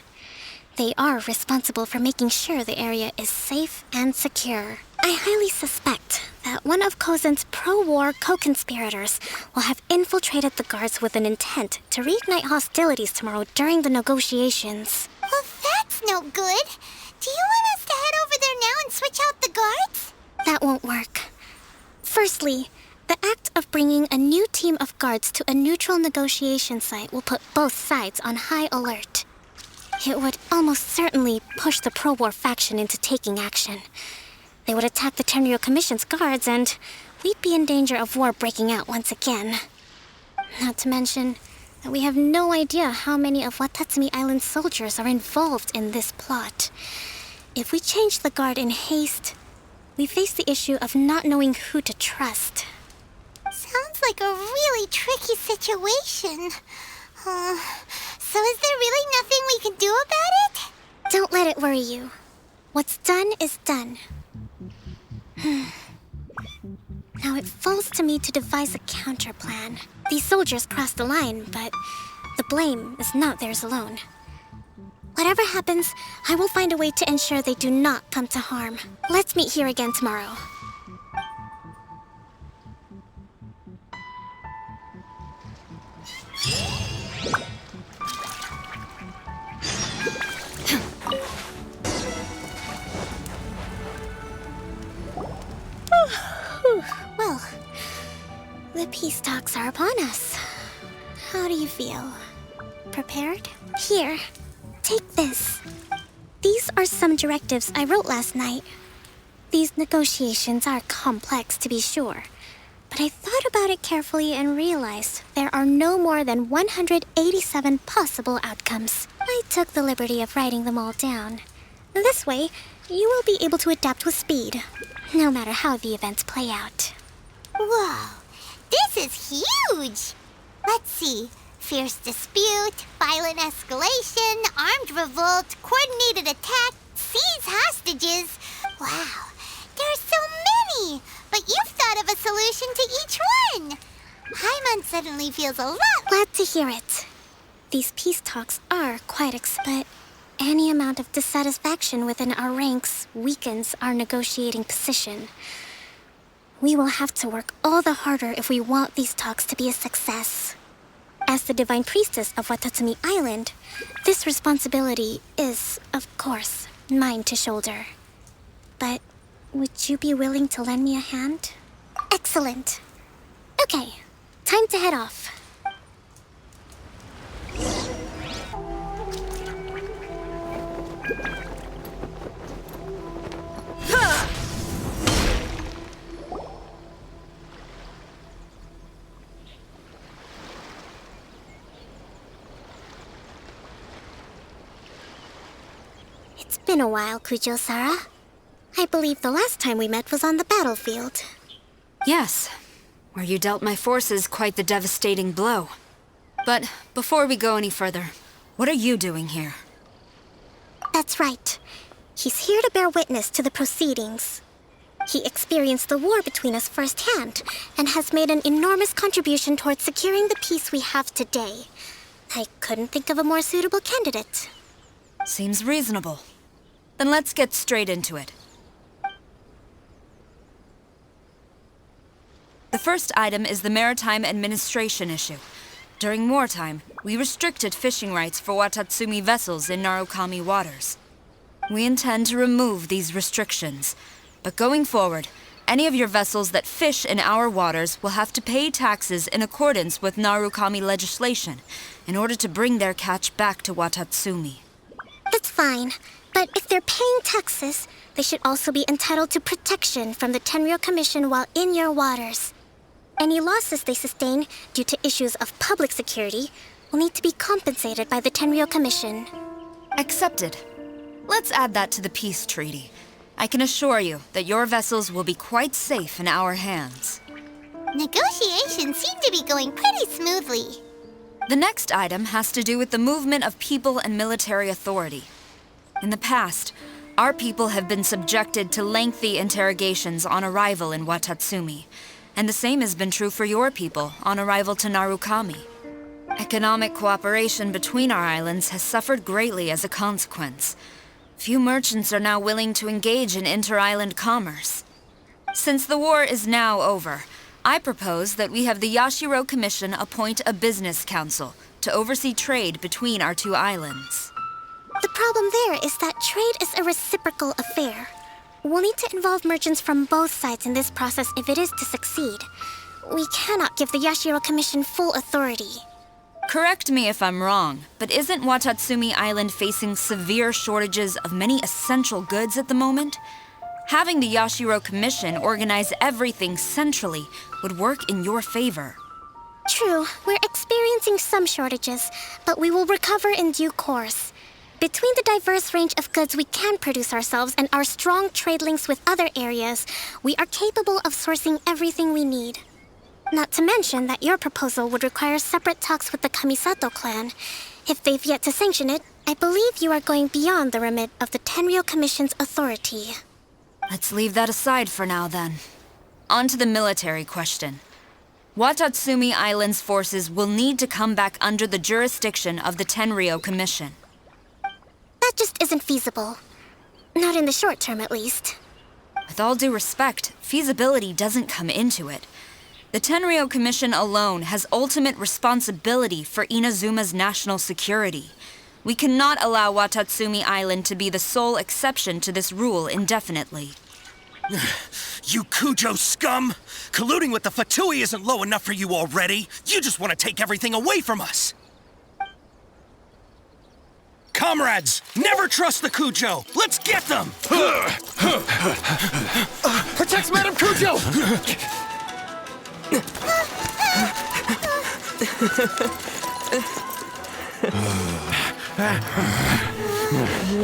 They are responsible for making sure the area is safe and secure. I highly suspect that one of Kozin's pro-war co-conspirators will have infiltrated the guards with an intent to reignite hostilities tomorrow during the negotiations. Well, that's no good. Do you want us to head over there now and switch out the guards? That won't work. Firstly, the act of bringing a new team of guards to a neutral negotiation site will put both sides on high alert. It would almost certainly push the pro-war faction into taking action. They would attack the Tenryo Commission's guards, and we'd be in danger of war breaking out once again. Not to mention that we have no idea how many of Watatsumi Island's soldiers are involved in this plot. If we change the guard in haste, we face the issue of not knowing who to trust. Sounds like a really tricky situation. So is there really nothing we can do about it? Don't let it worry you. What's done is done. Now it falls to me to devise a counter plan. These soldiers crossed the line, but the blame is not theirs alone. Whatever happens, I will find a way to ensure they do not come to harm. Let's meet here again tomorrow. Well, the peace talks are upon us. How do you feel? Prepared? Here, take this. These are some directives I wrote last night. These negotiations are complex, to be sure, but I thought about it carefully and realized there are no more than 187 possible outcomes. I took the liberty of writing them all down. This way, you will be able to adapt with speed, no matter how the events play out. Whoa, this is huge! Let's see. Fierce dispute, violent escalation, armed revolt, coordinated attack, seize hostages. Wow, there are so many! But you've thought of a solution to each one! Paimon suddenly feels a lot... Glad to hear it. These peace talks are quite but any amount of dissatisfaction within our ranks weakens our negotiating position. We will have to work all the harder if we want these talks to be a success. As the Divine Priestess of Watatsumi Island, this responsibility is, of course, mine to shoulder. But would you be willing to lend me a hand? Excellent. Okay, time to head off. It's been a while, Kujo-Sara. I believe the last time we met was on the battlefield. Yes, where you dealt my forces quite the devastating blow. But before we go any further, what are you doing here? That's right. He's here to bear witness to the proceedings. He experienced the war between us firsthand and has made an enormous contribution towards securing the peace we have today. I couldn't think of a more suitable candidate. Seems reasonable. Then let's get straight into it. The first item is the maritime administration issue. During wartime, we restricted fishing rights for Watatsumi vessels in Narukami waters. We intend to remove these restrictions, but going forward, any of your vessels that fish in our waters will have to pay taxes in accordance with Narukami legislation in order to bring their catch back to Watatsumi. That's fine, But if they're paying taxes, they should also be entitled to protection from the Tenryou Commission while in your waters. Any losses they sustain due to issues of public security will need to be compensated by the Tenryou Commission. Accepted. Let's add that to the peace treaty. I can assure you that your vessels will be quite safe in our hands. Negotiations seem to be going pretty smoothly. The next item has to do with the movement of people and military authority. In the past, our people have been subjected to lengthy interrogations on arrival in Watatsumi, and the same has been true for your people on arrival to Narukami. Economic cooperation between our islands has suffered greatly as a consequence. Few merchants are now willing to engage in inter-island commerce. Since the war is now over, I propose that we have the Yashiro Commission appoint a business council to oversee trade between our two islands. The problem there is that trade is a reciprocal affair. We'll need to involve merchants from both sides in this process if it is to succeed. We cannot give the Yashiro Commission full authority. Correct me if I'm wrong, but isn't Watatsumi Island facing severe shortages of many essential goods at the moment? Having the Yashiro Commission organize everything centrally would work in your favor. True, we're experiencing some shortages, but we will recover in due course. Between the diverse range of goods we can produce ourselves and our strong trade links with other areas, we are capable of sourcing everything we need. Not to mention that your proposal would require separate talks with the Kamisato clan. If they've yet to sanction it, I believe you are going beyond the remit of the Tenryou Commission's authority. Let's leave that aside for now, then. On to the military question. Watatsumi Island's forces will need to come back under the jurisdiction of the Tenryou Commission. That just isn't feasible. Not in the short term, at least. With all due respect, feasibility doesn't come into it. The Tenryou Commission alone has ultimate responsibility for Inazuma's national security. We cannot allow Watatsumi Island to be the sole exception to this rule indefinitely. You Kujo scum! Colluding with the Fatui isn't low enough for you already. You just want to take everything away from us. Comrades, never trust the Kujo! Let's get them! Protect Madame Kujo!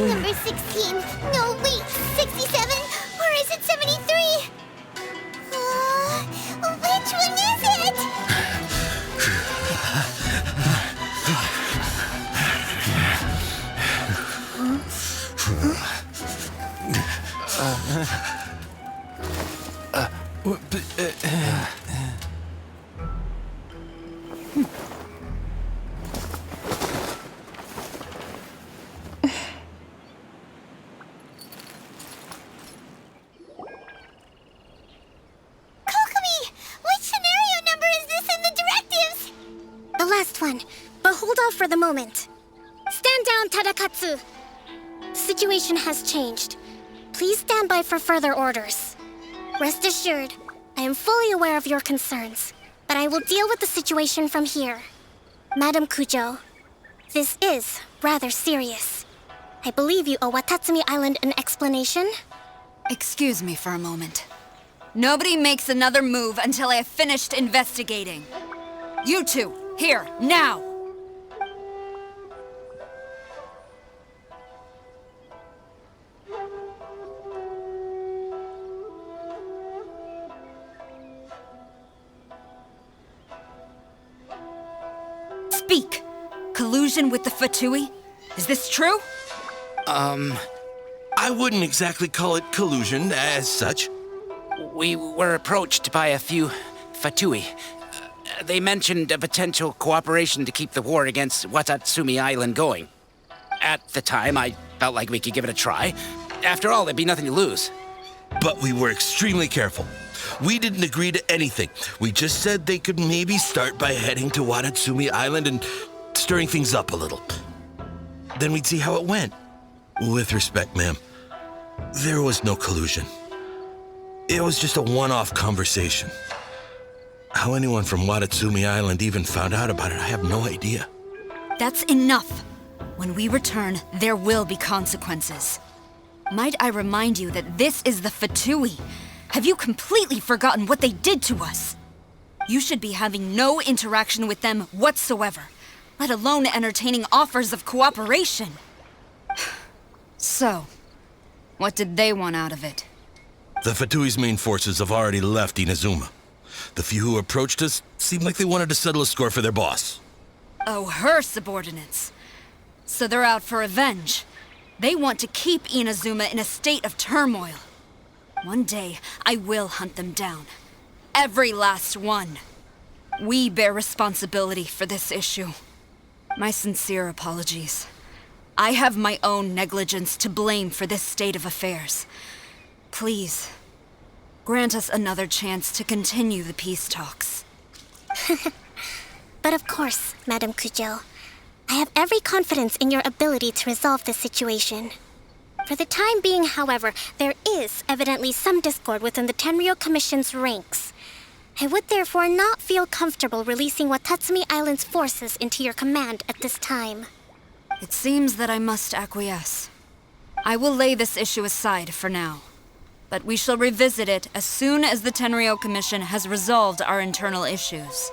Number 16. No, wait, 67? Or is it 73? Which one is it? The last one, but hold off for the moment. Stand down, Tadakatsu! The situation has changed. Please stand by for further orders. Rest assured, I am fully aware of your concerns, but I will deal with the situation from here. Madam Kujo, this is rather serious. I believe you owe Watatsumi Island an explanation? Excuse me for a moment. Nobody makes another move until I have finished investigating. You two, here, now! Speak! Collusion with the Fatui? Is this true? I wouldn't exactly call it collusion as such. We were approached by a few Fatui. They mentioned a potential cooperation to keep the war against Watatsumi Island going. At the time, I felt like we could give it a try. After all, there'd be nothing to lose. But we were extremely careful. We didn't agree to anything. We just said they could maybe start by heading to Watatsumi Island and stirring things up a little. Then we'd see how it went. With respect, ma'am, there was no collusion. It was just a one-off conversation. How anyone from Watatsumi Island even found out about it, I have no idea. That's enough. When we return, there will be consequences. Might I remind you that this is the Fatui? Have you completely forgotten what they did to us? You should be having no interaction with them whatsoever, let alone entertaining offers of cooperation. So, what did they want out of it? The Fatui's main forces have already left Inazuma. The few who approached us seemed like they wanted to settle a score for their boss. Oh, her subordinates. So they're out for revenge. They want to keep Inazuma in a state of turmoil. One day, I will hunt them down. Every last one. We bear responsibility for this issue. My sincere apologies. I have my own negligence to blame for this state of affairs. Please, grant us another chance to continue the peace talks. But of course, Madam Kujo. I have every confidence in your ability to resolve this situation. For the time being, however, there is evidently some discord within the Tenryou Commission's ranks. I would therefore not feel comfortable releasing Watatsumi Island's forces into your command at this time. It seems that I must acquiesce. I will lay this issue aside for now. But we shall revisit it as soon as the Tenryou Commission has resolved our internal issues.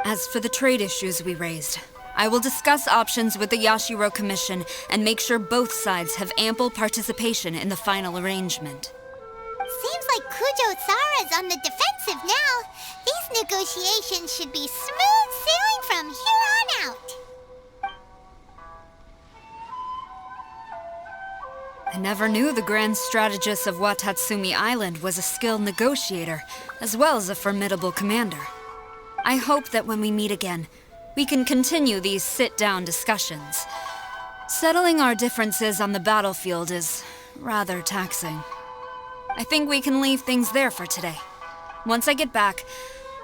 As for the trade issues we raised, I will discuss options with the Yashiro Commission and make sure both sides have ample participation in the final arrangement. Seems like Kujo-sara's on the defensive now. These negotiations should be smooth sailing from here on out. I never knew the Grand Strategist of Watatsumi Island was a skilled negotiator, as well as a formidable commander. I hope that when we meet again, we can continue these sit-down discussions. Settling our differences on the battlefield is rather taxing. I think we can leave things there for today. Once I get back,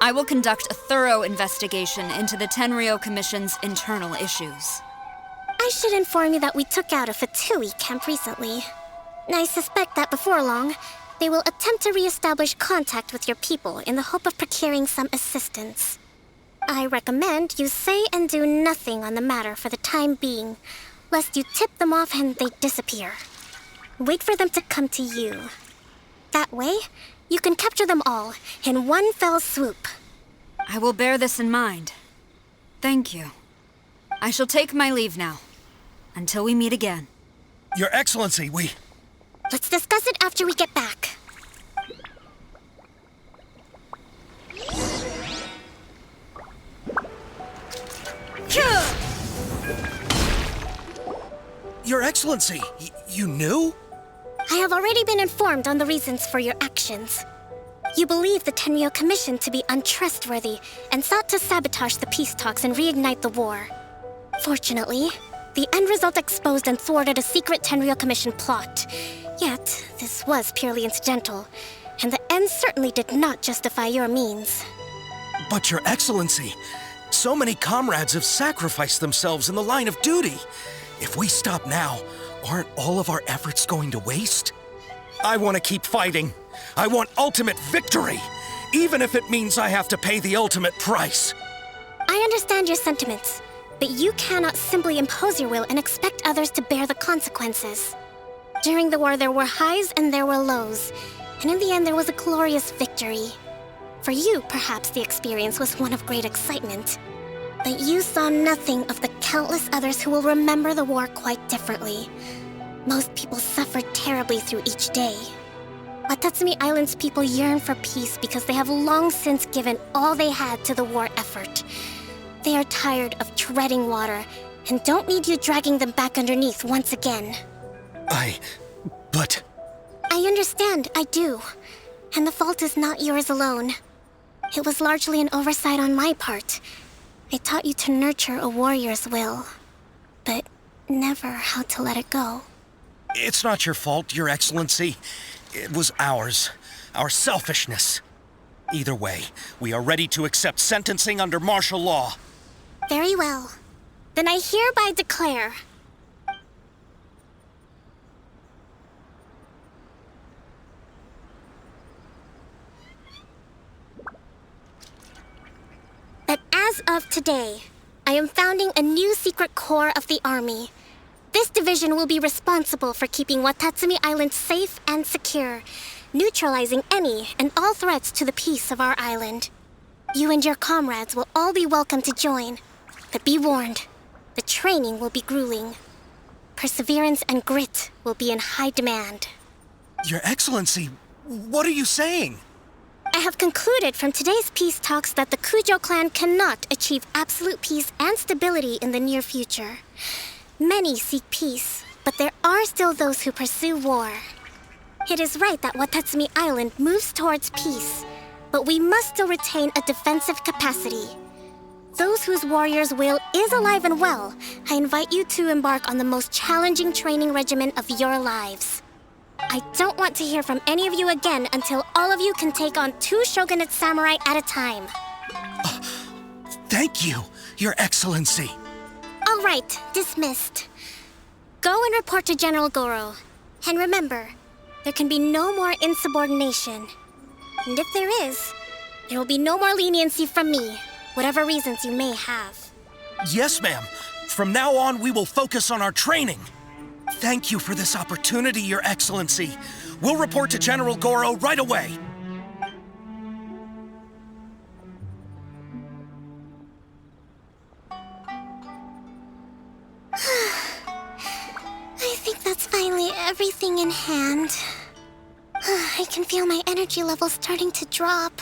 I will conduct a thorough investigation into the Tenryou Commission's internal issues. I should inform you that we took out a Fatui camp recently. I suspect that before long, they will attempt to re-establish contact with your people in the hope of procuring some assistance. I recommend you say and do nothing on the matter for the time being, lest you tip them off and they disappear. Wait for them to come to you. That way, you can capture them all in one fell swoop. I will bear this in mind. Thank you. I shall take my leave now. Until we meet again. Your Excellency, Let's discuss it after we get back. Your Excellency, you knew? I have already been informed on the reasons for your actions. You believe the Tenryou Commission to be untrustworthy and sought to sabotage the peace talks and reignite the war. Fortunately, the end result exposed and thwarted a secret Tenryou Commission plot. Yet, this was purely incidental, and the end certainly did not justify your means. But Your Excellency, so many comrades have sacrificed themselves in the line of duty. If we stop now, aren't all of our efforts going to waste? I want to keep fighting. I want ultimate victory, even if it means I have to pay the ultimate price. I understand your sentiments, but you cannot simply impose your will and expect others to bear the consequences. During the war, there were highs and there were lows, and in the end, there was a glorious victory. For you, perhaps the experience was one of great excitement. But you saw nothing of the countless others who will remember the war quite differently. Most people suffered terribly through each day. Watatsumi Island's people yearn for peace because they have long since given all they had to the war effort. They are tired of treading water and don't need you dragging them back underneath once again. But... I understand, I do. And the fault is not yours alone. It was largely an oversight on my part. I taught you to nurture a warrior's will, but never how to let it go. It's not your fault, Your Excellency. It was ours. Our selfishness. Either way, we are ready to accept sentencing under martial law. Very well. Then I hereby declare... that as of today, I am founding a new secret corps of the army, This division will be responsible for keeping Watatsumi Island safe and secure, neutralizing any and all threats to the peace of our island. You and your comrades will all be welcome to join, but be warned, the training will be grueling. Perseverance and grit will be in high demand. Your Excellency, what are you saying? I have concluded from today's peace talks that the Kujo clan cannot achieve absolute peace and stability in the near future. Many seek peace, but there are still those who pursue war. It is right that Watatsumi Island moves towards peace, but we must still retain a defensive capacity. Those whose warrior's will is alive and well, I invite you to embark on the most challenging training regimen of your lives. I don't want to hear from any of you again until all of you can take on 2 shogunate samurai at a time. Thank you, Your Excellency. All right, dismissed. Go and report to General Goro. And remember, there can be no more insubordination. And if there is, there will be no more leniency from me, whatever reasons you may have. Yes, ma'am. From now on, we will focus on our training. Thank you for this opportunity, Your Excellency. We'll report to General Goro right away. I think that's finally everything in hand. I can feel my energy levels starting to drop.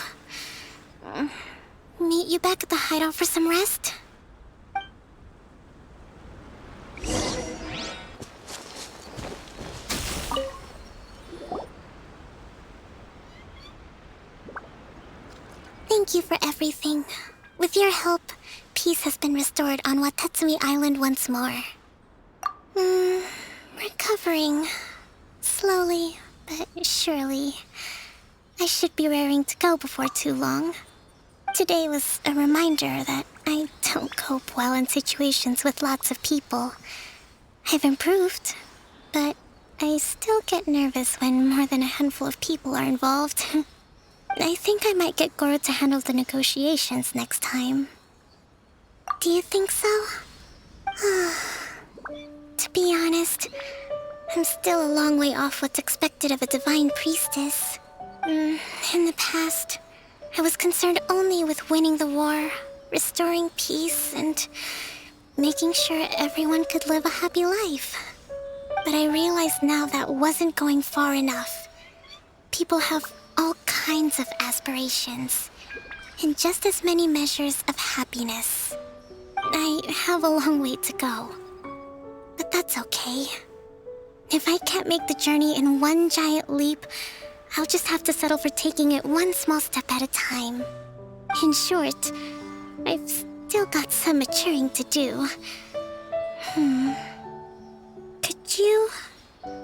Meet you back at the hideout for some rest? Thank you for everything. With your help, peace has been restored on Watatsumi Island once more. Recovering. Slowly, but surely. I should be raring to go before too long. Today was a reminder that I don't cope well in situations with lots of people. I've improved, but I still get nervous when more than a handful of people are involved. I think I might get Goro to handle the negotiations next time. Do you think so? To be honest, I'm still a long way off what's expected of a divine priestess. In the past, I was concerned only with winning the war, restoring peace, and making sure everyone could live a happy life. But I realize now that wasn't going far enough. People have all kinds of aspirations, and just as many measures of happiness. I have a long way to go, but that's okay. If I can't make the journey in one giant leap, I'll just have to settle for taking it one small step at a time. In short, I've still got some maturing to do. Could you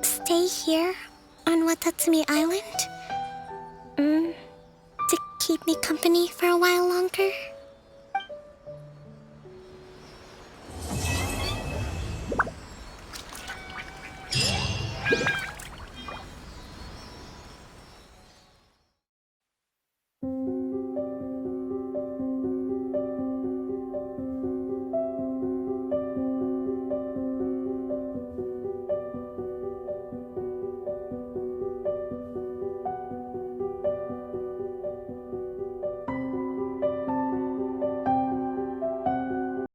stay here on Watatsumi Island? To keep me company for a while longer?